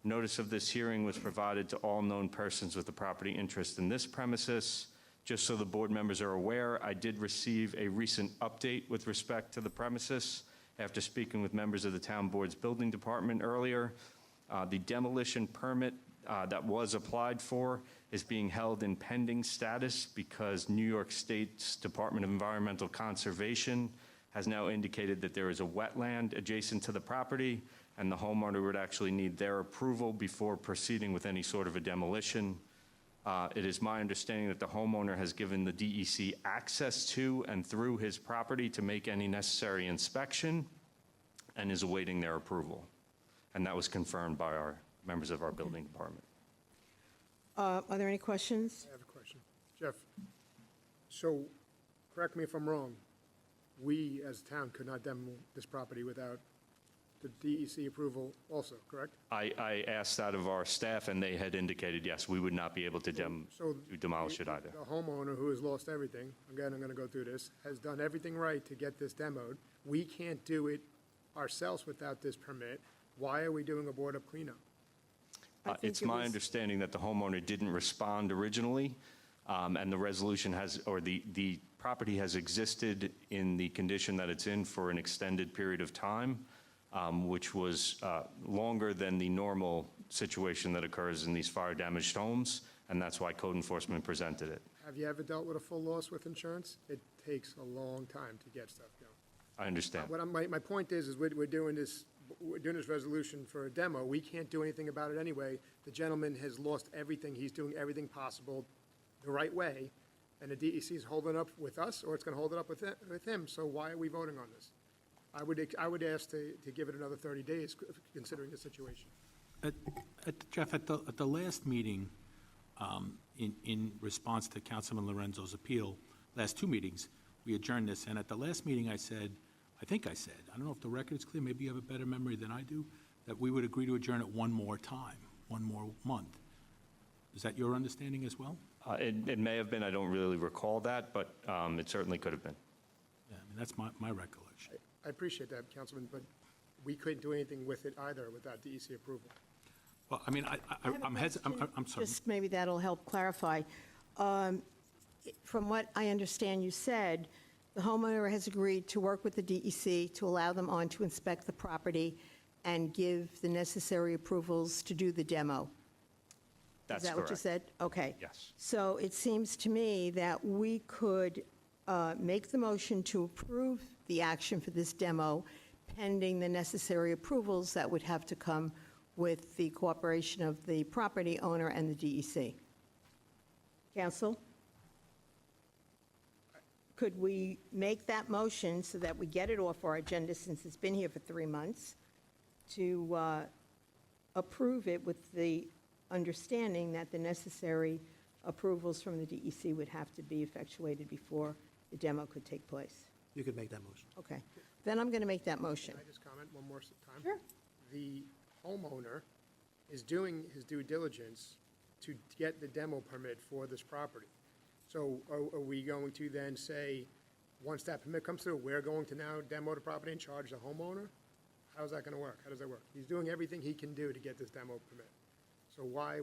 Notice of this hearing was provided to all known persons with a property interest in this premises. Just so the board members are aware, I did receive a recent update with respect to the premises after speaking with members of the town board's building department earlier. The demolition permit that was applied for is being held in pending status because New York State's Department of Environmental Conservation has now indicated that there is a wetland adjacent to the property, and the homeowner would actually need their approval before proceeding with any sort of a demolition. It is my understanding that the homeowner has given the DEC access to and through his property to make any necessary inspection and is awaiting their approval. And that was confirmed by our members of our building department. Are there any questions? I have a question. Jeff, so correct me if I'm wrong, we as a town could not demo this property without the DEC approval also, correct? I asked that of our staff, and they had indicated, yes, we would not be able to demolish it either. The homeowner who has lost everything, again, I'm going to go through this, has done everything right to get this demoed. We can't do it ourselves without this permit. Why are we doing a board-up cleanup? It's my understanding that the homeowner didn't respond originally, and the resolution has, or the property has existed in the condition that it's in for an extended period of time, which was longer than the normal situation that occurs in these fire-damaged homes, and that's why code enforcement presented it. Have you ever dealt with a full loss with insurance? It takes a long time to get stuff going. I understand. My point is we're doing this resolution for a demo. We can't do anything about it anyway. The gentleman has lost everything. He's doing everything possible the right way, and the DEC is holding up with us, or it's going to hold it up with him. So why are we voting on this? I would ask to give it another 30 days, considering the situation. Jeff, at the last meeting, in response to Councilman Lorenzo's appeal, last 2 meetings, we adjourned this, and at the last meeting I don't know if the record's clear, maybe you have a better memory than I do, that we would agree to adjourn it one more time, one more month. Is that your understanding as well? It may have been. I don't really recall that, but it certainly could have been. Yeah, I mean, that's my recollection. I appreciate that, Councilman, but we couldn't do anything with it either without DEC approval. Well, I mean, I'm sorry. Just maybe that'll help clarify. From what I understand you said, the homeowner has agreed to work with the DEC to allow them on to inspect the property and give the necessary approvals to do the demo. That's Is that what you correct. said? Okay. Yes. So it seems to me that we could make the motion to approve the action for this demo pending the necessary approvals that would have to come with the cooperation of the property owner and the DEC. Council? Could we make that motion so that we get it off our agenda, since it's been here for 3 months, to approve it with the understanding that the necessary approvals from the DEC would have to be effectuated before the demo could take place? You could make that motion. Okay. Then I'm going to make that motion. Can I just comment one more time? Sure. The homeowner is doing his due diligence to get the demo permit for this property. So are we going to then say, once that permit comes through, we're going to now demo the property and charge the homeowner? How's that going to work? How does that work? He's doing everything he can do to get this demo permit. So why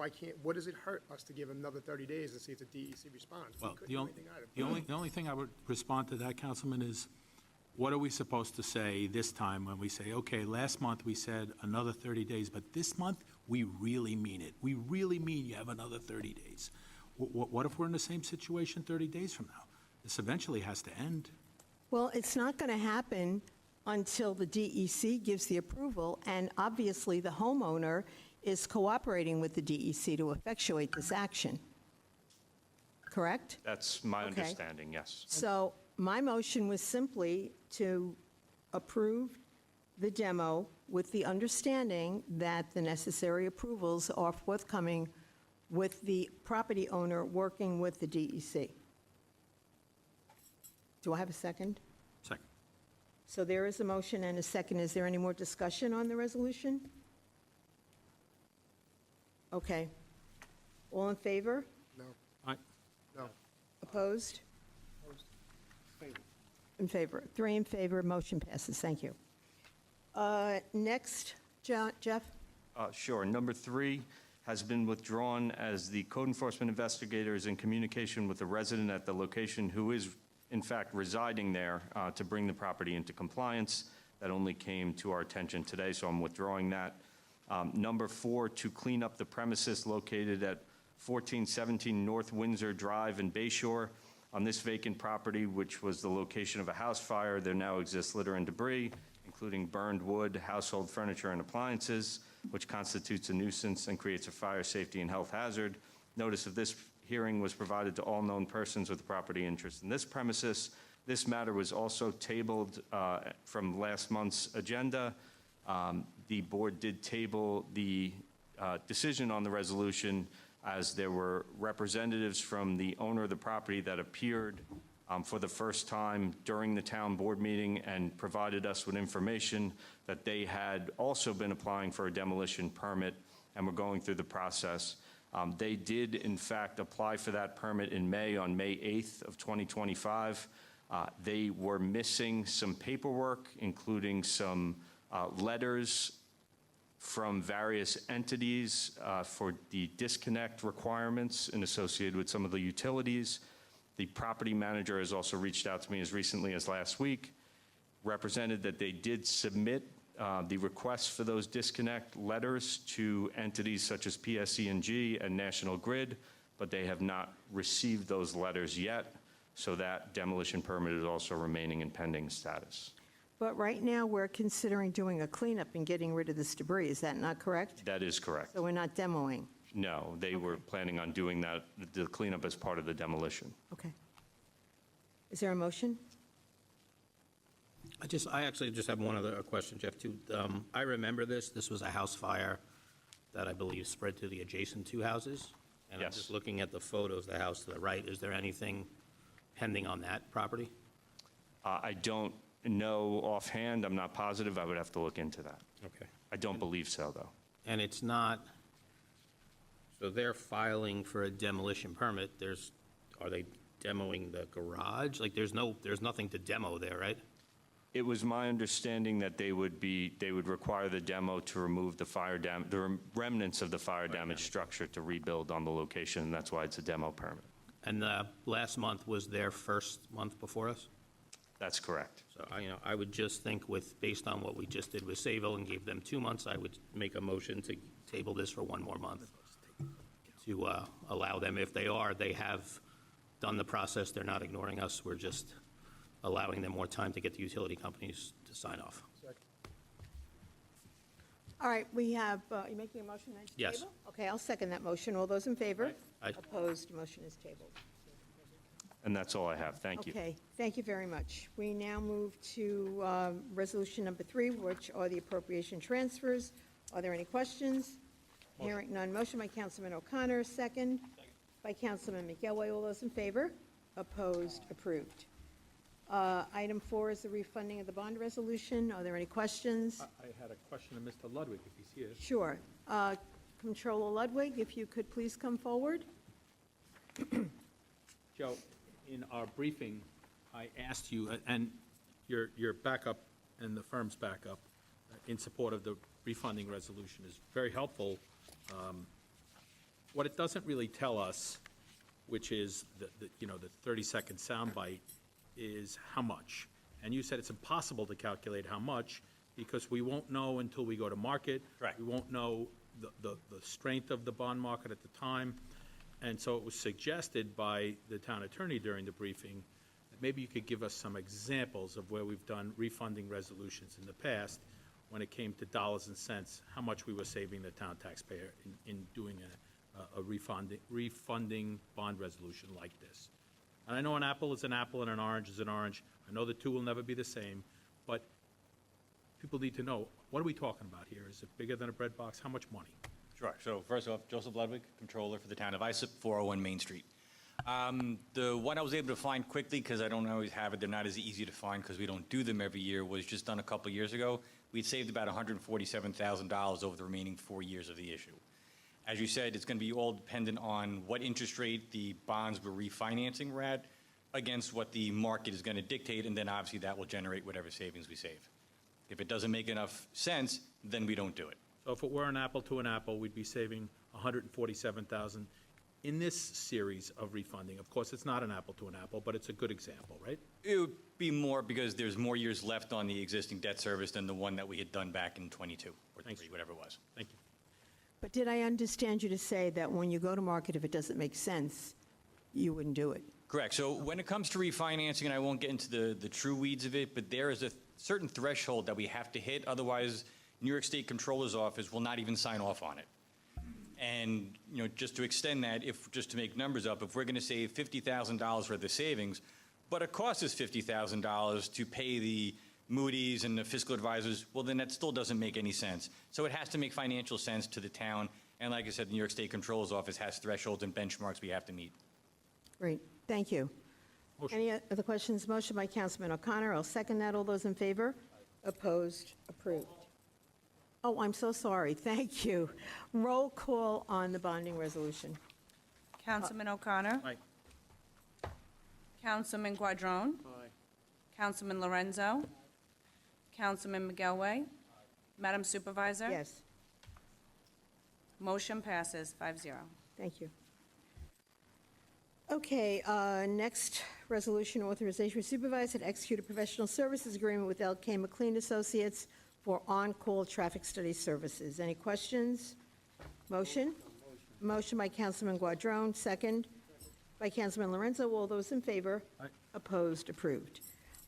can't, what does it hurt us to give him another 30 days to see if the DEC responds? We Well, couldn't do anything either. the only thing I would respond to that, Councilman, is what are we supposed to say this time when we say, okay, last month we said another 30 days, but this month, we really mean it. We really mean you have another 30 days. What if we're in the same situation 30 days from now? This eventually has to end. Well, it's not going to happen until the DEC gives the approval, and obviously the homeowner is cooperating with the DEC to effectuate this action. Correct? That's my Okay. understanding, yes. So my motion was simply to approve the demo with the understanding that the necessary approvals are forthcoming with the property owner working with the DEC. Do I have a second? Second. So there is a motion and a second. Is there any more discussion on the resolution? Okay. All in favor? No. Aye. No. Opposed? In favor. 3 in favor, motion passes. Thank you. Next, Jeff? Sure. Number 3 has been withdrawn as the code enforcement investigator is in communication with the resident at the location who is, in fact, residing there to bring the property into compliance. That only came to our attention today, so I'm withdrawing that. Number 4, to clean up the premises located at 1417 North Windsor Drive in Bayshore. On this vacant property, which was the location of a house fire, there now exists litter and debris, including burned wood, household furniture, and appliances, which constitutes a nuisance and creates a fire safety and health hazard. Notice of this hearing was provided to all known persons with property interest in this premises. This matter was also tabled from last month's agenda. The board did table the decision on the resolution as there were representatives from the owner of the property that appeared for the first time during the town board meeting and provided us with information that they had also been applying for a demolition permit and were going through the process. They did, in fact, apply for that permit in May, on May 8th of 2025. They were missing some paperwork, including some letters from various entities for the disconnect requirements and associated with some of the utilities. The property manager has also reached out to me as recently as last week, represented that they did submit the requests for those disconnect letters to entities such as PSE&G and National Grid, but they have not received those letters yet, so that demolition permit is also remaining in pending status. But right now, we're considering doing a cleanup and getting rid of this debris. Is that not correct? That is correct. So we're not demoing? No, they were planning on doing that, the cleanup, as part of the demolition. Okay. Is there a motion? I actually just have one other question, Jeff, too. I remember this. This was a house fire that I believe spread to the adjacent 2 houses. And I'm Yes. just looking at the photos, the house to the right. Is there anything pending on that property? I don't know offhand. I'm not positive. I would have to look into that. Okay. I don't believe so, though. And it's not, so they're filing for a demolition permit. Are they demoing the garage? Like, there's nothing to demo there, right? It was my understanding that they would require the demo to remove the remnants of the fire damage structure to rebuild on the location, and that's why it's a demo permit. And last month was their first month before us? That's correct. So, I would just think based on what we just did with Sayville and gave them 2 months, I would make a motion to table this for 1 more month to allow them, if they have done the process, they're not ignoring us, we're just allowing them more time to get the utility companies to sign off. All right, we have, you making a motion then to Yes. table? Okay, I'll second that motion. All those in favor? Aye. Opposed, motion is tabled. And that's all I have. Thank you. Okay, thank you very much. We now move to resolution number 3, which are the appropriation transfers. Are there any questions? Hearing none. Motion by Councilman O'Connor, second by Councilman McElway. All those in favor? Opposed, approved. Item 4 is the refunding of the bond resolution. Are there any questions? I had a question of Mr. Ludwig, if he's here. Sure. Comptroller Ludwig, if you could please come forward. Joe, in our briefing, I asked you, and your backup and the firm's backup in support of the refunding resolution is very helpful. What it doesn't really tell us, which is the 30-second soundbite, is how much. And you said it's impossible to calculate how much, because we won't know until we go to market. Correct. We won't know the strength of the bond market at the time. And so it was suggested by the town attorney during the briefing that maybe you could give us some examples of where we've done refunding resolutions in the past when it came to dollars and cents, how much we were saving the town taxpayer in doing a refunding bond resolution like this. And I know an apple is an apple and an orange is an orange. I know the two will never be the same, but people need to know, what are we talking about here? Is it bigger than a bread box? How much money? Sure. So first off, Joseph Ludwig, Controller for the town of Islip, 401 Main Street. The one I was able to find quickly, because I don't always have it, they're not as easy to find because we don't do them every year, was just done a couple years ago. We'd saved about $147,000 over the remaining 4 years of the issue. As you said, it's going to be all dependent on what interest rate the bonds we're refinancing were at against what the market is going to dictate, and then obviously that will generate whatever savings we save. If it doesn't make enough sense, then we don't do it. So if it were an apple to an apple, we'd be saving $147,000 in this series of refunding. Of course, it's not an apple to an apple, but it's a good example, right? It would be more because there's more years left on the existing debt service than the one that we had done back in 22 or 3, whatever it was. Thank you. But did I understand you to say that when you go to market, if it doesn't make sense, you wouldn't do it? Correct. So when it comes to refinancing, and I won't get into the true weeds of it, but there is a certain threshold that we have to hit. Otherwise, New York State Controller's Office will not even sign off on it. And, you know, just to extend that, just to make numbers up, if we're going to save $50,000 worth of savings, but it costs us $50,000 to pay the Moody's and the fiscal advisors, well, then that still doesn't make any sense. So it has to make financial sense to the town. And like I said, the New York State Controller's Office has thresholds and benchmarks we have to meet. Great, thank you. Any other questions? Motion by Councilman O'Connor. I'll second that. All those in favor? Opposed? Approved. Oh, I'm so sorry. Thank you. Roll call on the bonding resolution. Councilman O'Connor. Aye. Councilman Guadrone. Aye. Councilman Lorenzo. Councilman McGelway. Madam Supervisor. Yes, Motion passes 5-0. thank you. Okay, next resolution, authorization for supervisor to execute a professional services agreement with L.K. McLean Associates for on-call traffic study services. Any questions? Motion? Motion by Councilman Guadrone, second by Councilman Lorenzo. All those in favor? Aye. Opposed? Approved.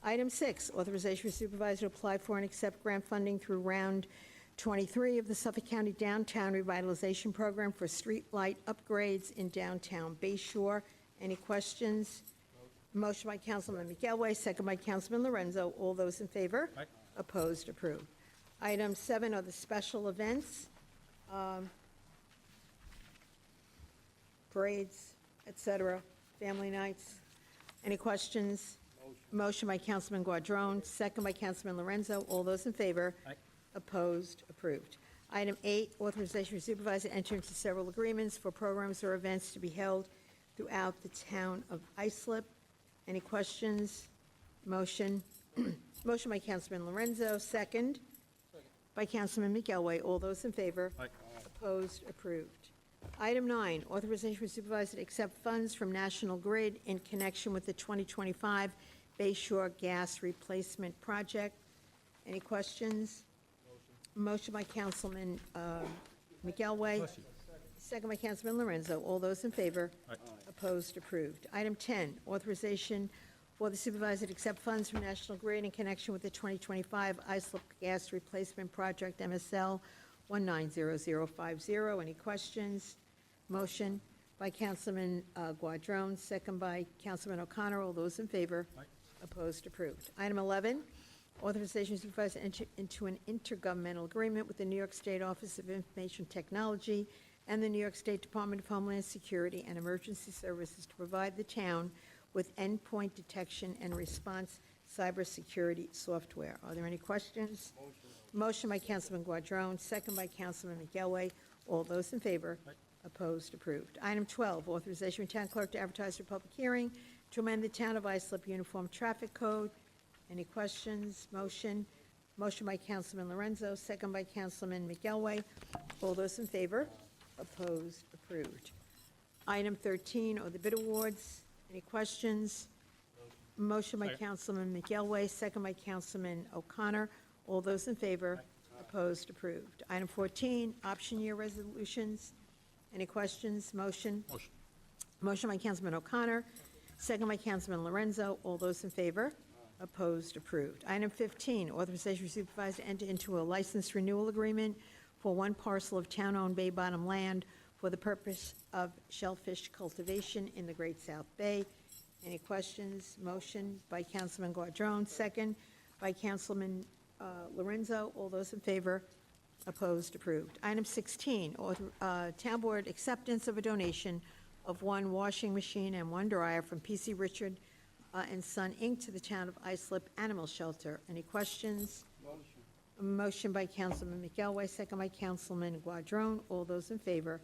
Item 6, authorization for supervisor to apply for and accept grant funding through round 23 of the Suffolk County Downtown Revitalization Program for street light upgrades in downtown Bayshore. Any questions? Motion by Councilman McElway, second by Councilman Lorenzo. All those in favor? Aye. Opposed? Approved. Item 7 are the special events, parades, etc., family nights. Any questions? Motion by Councilman Guadrone, second by Councilman Lorenzo. All those in favor? Aye. Opposed? Approved. Item 8, authorization for supervisor to enter into several agreements for programs or events to be held throughout the town of Islip. Any questions? Motion? Motion by Councilman Lorenzo, second by Councilman McElway. All those in favor? Aye. Opposed? Approved. Item 9, authorization for supervisor to accept funds from National Grid in connection with the 2025 Bayshore Gas Replacement Project. Any questions? Motion by Councilman McElway, second by Councilman Lorenzo. All those in favor? Aye. Opposed? Approved. Item 10, authorization for the supervisor to accept funds from National Grid in connection with the 2025 Islip Gas Replacement Project, MSL 190050. Any questions? Motion by Councilman Guadrone, second by Councilman O'Connor. All those in favor? Aye. Opposed? Approved. Item 11, authorization to supervise enter into an intergovernmental agreement with the New York State Office of Information Technology and the New York State Department of Homeland Security and Emergency Services to provide the town with endpoint detection and response cybersecurity software. Are there any questions? Motion by Councilman Guadrone, second by Councilman McElway. All those in favor? Aye. Opposed? Approved. Item 12, authorization for town clerk to advertise for public hearing to amend the Town of Islip Uniform Traffic Code. Any questions? Motion? Motion by Councilman Lorenzo, second by Councilman McElway. All those in favor? Opposed? Approved. Item 13 are the bid awards. Any questions? Motion by Second. Councilman McElway, second by Councilman O'Connor. All those in favor? Opposed? Approved. Item 14, option year resolutions. Any questions? Motion? Motion. Motion by Councilman O'Connor, second by Councilman Lorenzo. All those in favor? Opposed? Approved. Item 15, authorization for supervisor to enter into a license renewal agreement for one parcel of town-owned Bay Bottom land for the purpose of shellfish cultivation in the Great South Bay. Any questions? Motion by Councilman Guadrone, second by Councilman Lorenzo. All those in favor? Opposed? Approved. Item 16, Town Board acceptance of a donation of one washing machine and one dryer from PC Richard and Son, Inc. to the Town of Islip Animal Shelter. Any questions? Motion by Councilman McElway, second by Councilman Guadrone. All those in favor?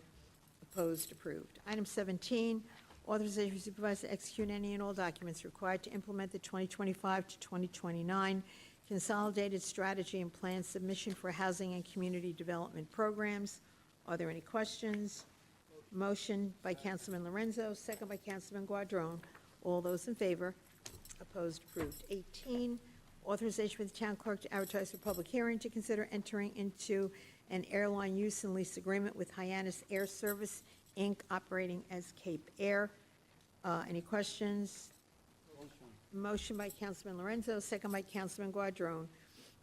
Opposed? Approved. Item 17, authorization for supervisor to execute any and all documents required to implement the 2025 to 2029 Consolidated Strategy and Plan Submission for Housing and Community Development Programs. Are there any questions? Motion by Councilman Lorenzo, second by Councilman Guadrone. All those in favor? Opposed? Approved. 18, authorization for the town clerk to advertise for public hearing to consider entering into an airline use and lease agreement with Hyannis Air Service, Inc., operating as Cape Air. Any questions? Motion by Councilman Lorenzo, second by Councilman Guadrone.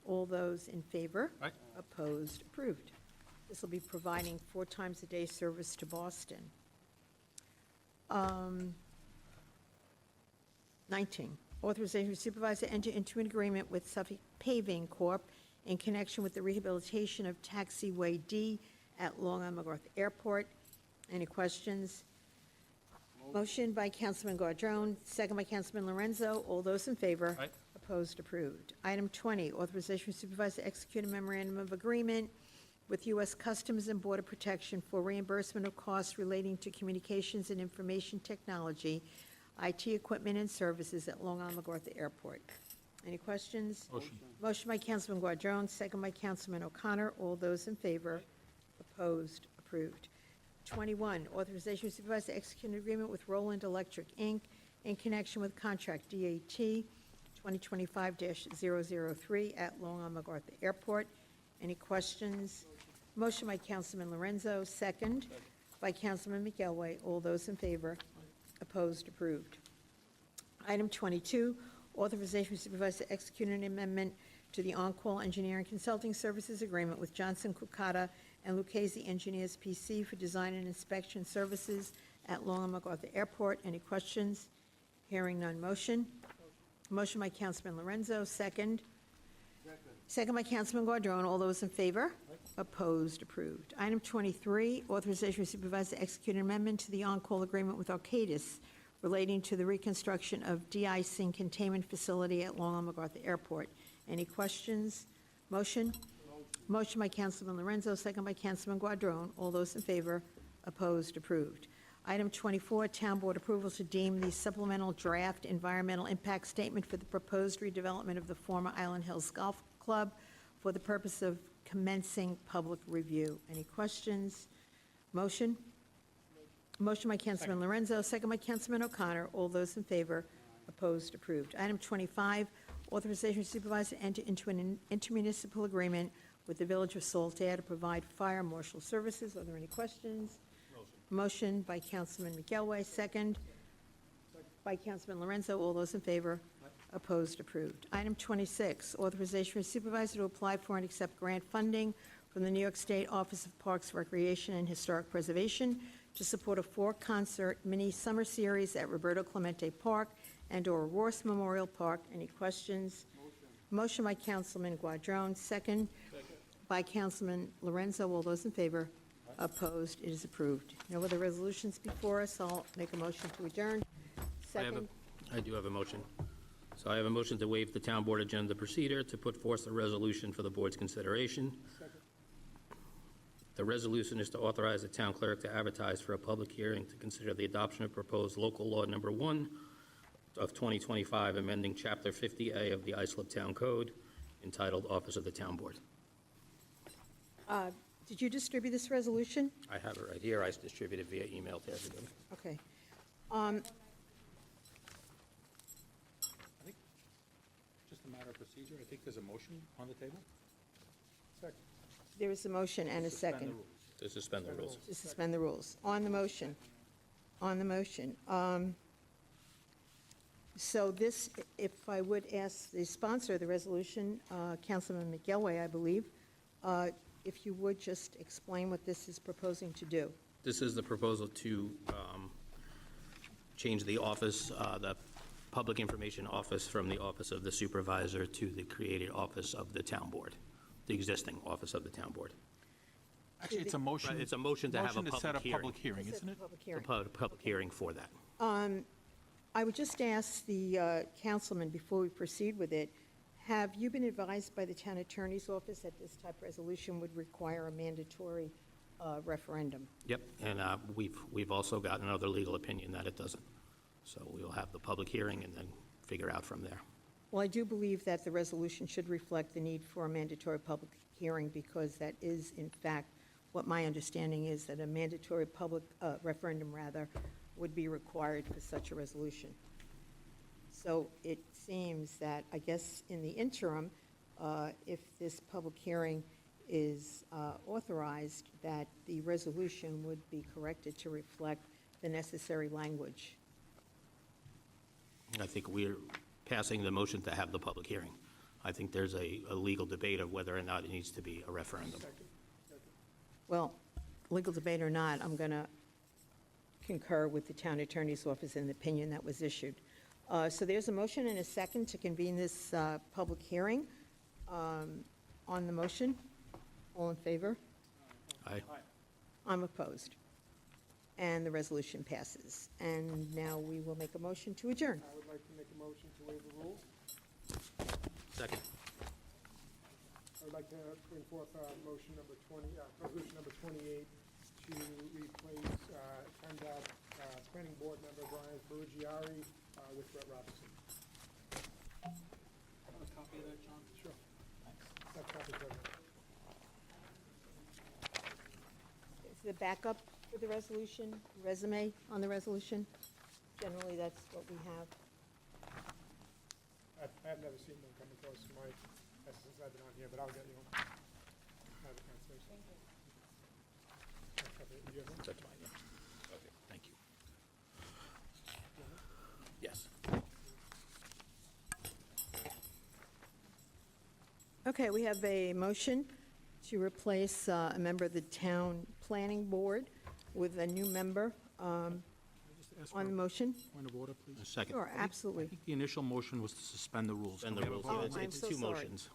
All those in favor? Aye. Opposed? Approved. This will be providing 4 times a day service to Boston. 19, authorization for supervisor to enter into an agreement with Suffolk Paving Corp. In connection with the rehabilitation of Taxiway D at Long Island McGrath Airport. Any questions? Motion by Councilman Guadrone, second by Councilman Lorenzo. All those in favor? Aye. Opposed? Approved. Item 20, authorization for supervisor to execute a memorandum of agreement with U.S. Customs and Border Protection for reimbursement of costs relating to communications and information technology, IT equipment and services at Long Island McGrath Airport. Any questions? Motion. Motion by Councilman Guadrone, second by Councilman O'Connor. All those in favor? Opposed? Approved. 21, authorization for supervisor to execute an agreement with Roland Electric, Inc. in connection with contract DAT 2025-003 at Long Island McGrath Airport. Any questions? Motion by Councilman Lorenzo, second by Councilman McElway. All those in favor? Opposed? Approved. Item 22, authorization for supervisor to execute an amendment to the on-call engineering consulting services agreement with Johnson Cucata and Lucchese Engineers PC for design and inspection services at Long Island McGrath Airport. Any questions? Hearing none. Motion? Motion by Councilman Lorenzo, second. Second by Councilman Guadrone. All those in favor? Opposed? Approved. Item 23, authorization for supervisor to execute an amendment to the on-call agreement with Arcadis relating to the reconstruction of de-icing containment facility at Long Island McGrath Airport. Any questions? Motion? Motion by Councilman Lorenzo, second by Councilman Guadrone. All those in favor? Opposed? Approved. Item 24, Town Board approval to deem the supplemental draft environmental impact statement for the proposed redevelopment of the former Island Hills Golf Club for the purpose of commencing public review. Any questions? Motion? Motion by Councilman Lorenzo, second by Councilman O'Connor. All those in favor? Opposed? Approved. Item 25, authorization for supervisor to enter into an intermunicipal agreement with the Village of Saltaire to provide fire marshal services. Are there any questions? Motion by Councilman McElway, second by Councilman Lorenzo. All those in favor? Opposed? Approved. Item 26, authorization for supervisor to apply for and accept grant funding from the New York State Office of Parks, Recreation, and Historic Preservation to support a 4-concert mini summer series at Roberto Clemente Park and/or Ross Memorial Park. Any questions? Motion by Councilman Guadrone, second by Councilman Lorenzo. All those in favor? Opposed? It is approved. No other resolutions before us. I'll make a motion to adjourn. Second. I do have a motion. So I have a motion to waive the town board agenda procedure to put forth a resolution for the board's consideration. The resolution is to authorize the town clerk to advertise for a public hearing to consider the adoption of proposed local law number 1 of 2025, amending Chapter 50A of the Islip Town Code, entitled Office of the Town Board. Did you distribute this resolution? I have it right here. I distributed via email to everybody. Okay. procedure? I think there's a motion on the table. Second. There is a motion and a Suspend the second rules. To suspend the rules. to suspend the rules. On the motion, so this, if I would ask the sponsor of the resolution, Councilman McGilway, I believe, if you would just explain what this is proposing to do. This is the proposal to change the office, the Public Information Office from the Office of the Supervisor to the created Office of the Town Board, the existing Office of the Town Board. Actually, it's a motion. It's a motion to have a Motion to set a public hearing. public hearing, isn't it? Public A hearing. public hearing for that. I would just ask the councilman, before we proceed with it, have you been advised by the town attorney's office that this type of resolution would require a mandatory referendum? Yep, and we've also got another legal opinion that it doesn't. So we'll have the public hearing and then figure out from there. Well, I do believe that the resolution should reflect the need for a mandatory public hearing, because that is, in fact, what my understanding is, that a mandatory public referendum, rather, would be required for such a resolution. So it seems that, I guess, in the interim, if this public hearing is authorized, that the resolution would be corrected to reflect the necessary language. I think we're passing the motion to have the public hearing. I think there's a legal debate of whether or not it needs to be a referendum. Well, legal debate or not, I'm going to concur with the town attorney's office in the opinion that was issued. So there's a motion and a second to convene this public hearing. On the motion, all in favor? Aye. I'm opposed. And the resolution passes. And now we will make a motion to adjourn. I would like to make a motion to waive the rules. Second. I would like to bring forth motion number 20, resolution number 28, to replace PennDOT Planning Board member Brian Ferrugieri with Brett Robinson. A copy of that, John? Sure. Thanks. That copy for everyone. Is the backup for the resolution, resume on the resolution? Generally, that's what we have. I've never seen one come across my, since I've been on here, but I'll get you one. I have it downstairs. Do you have one? That's fine, yeah. Okay, thank you. Yes. Okay, we have a motion to replace a member of the town planning board with a new member on the motion. Point of order, please. A second. Sure, absolutely. I think the initial motion was to suspend the rules. Suspend Can the we have a rules. vote? It's- I'm it's so two sorry. motions.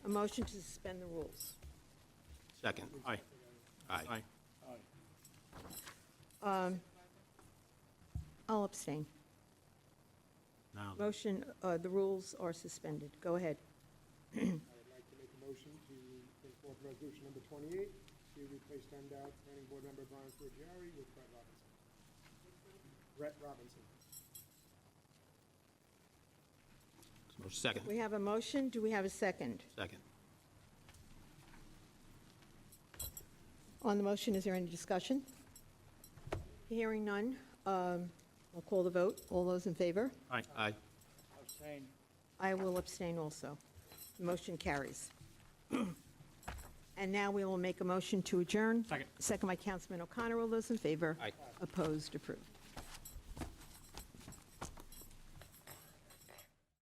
A motion to suspend the rules. Second. Aye. Aye. I'll abstain. Now, Motion, the rules are suspended. Go ahead. I would like to make a motion to bring forth resolution number 28, to replace PennDOT Planning Board member Brian Ferrugieri with Brett Robinson. Brett Robinson. Second. We have a motion. Do we have a second? Second. On the motion, is there any discussion? Hearing none, I'll call the vote. All those in favor? Aye. Aye. Abstain. I will abstain also. The motion carries. And now we will make a motion to adjourn. Second. Second by Councilman O'Connor. All those in favor? Aye. Opposed? Approved.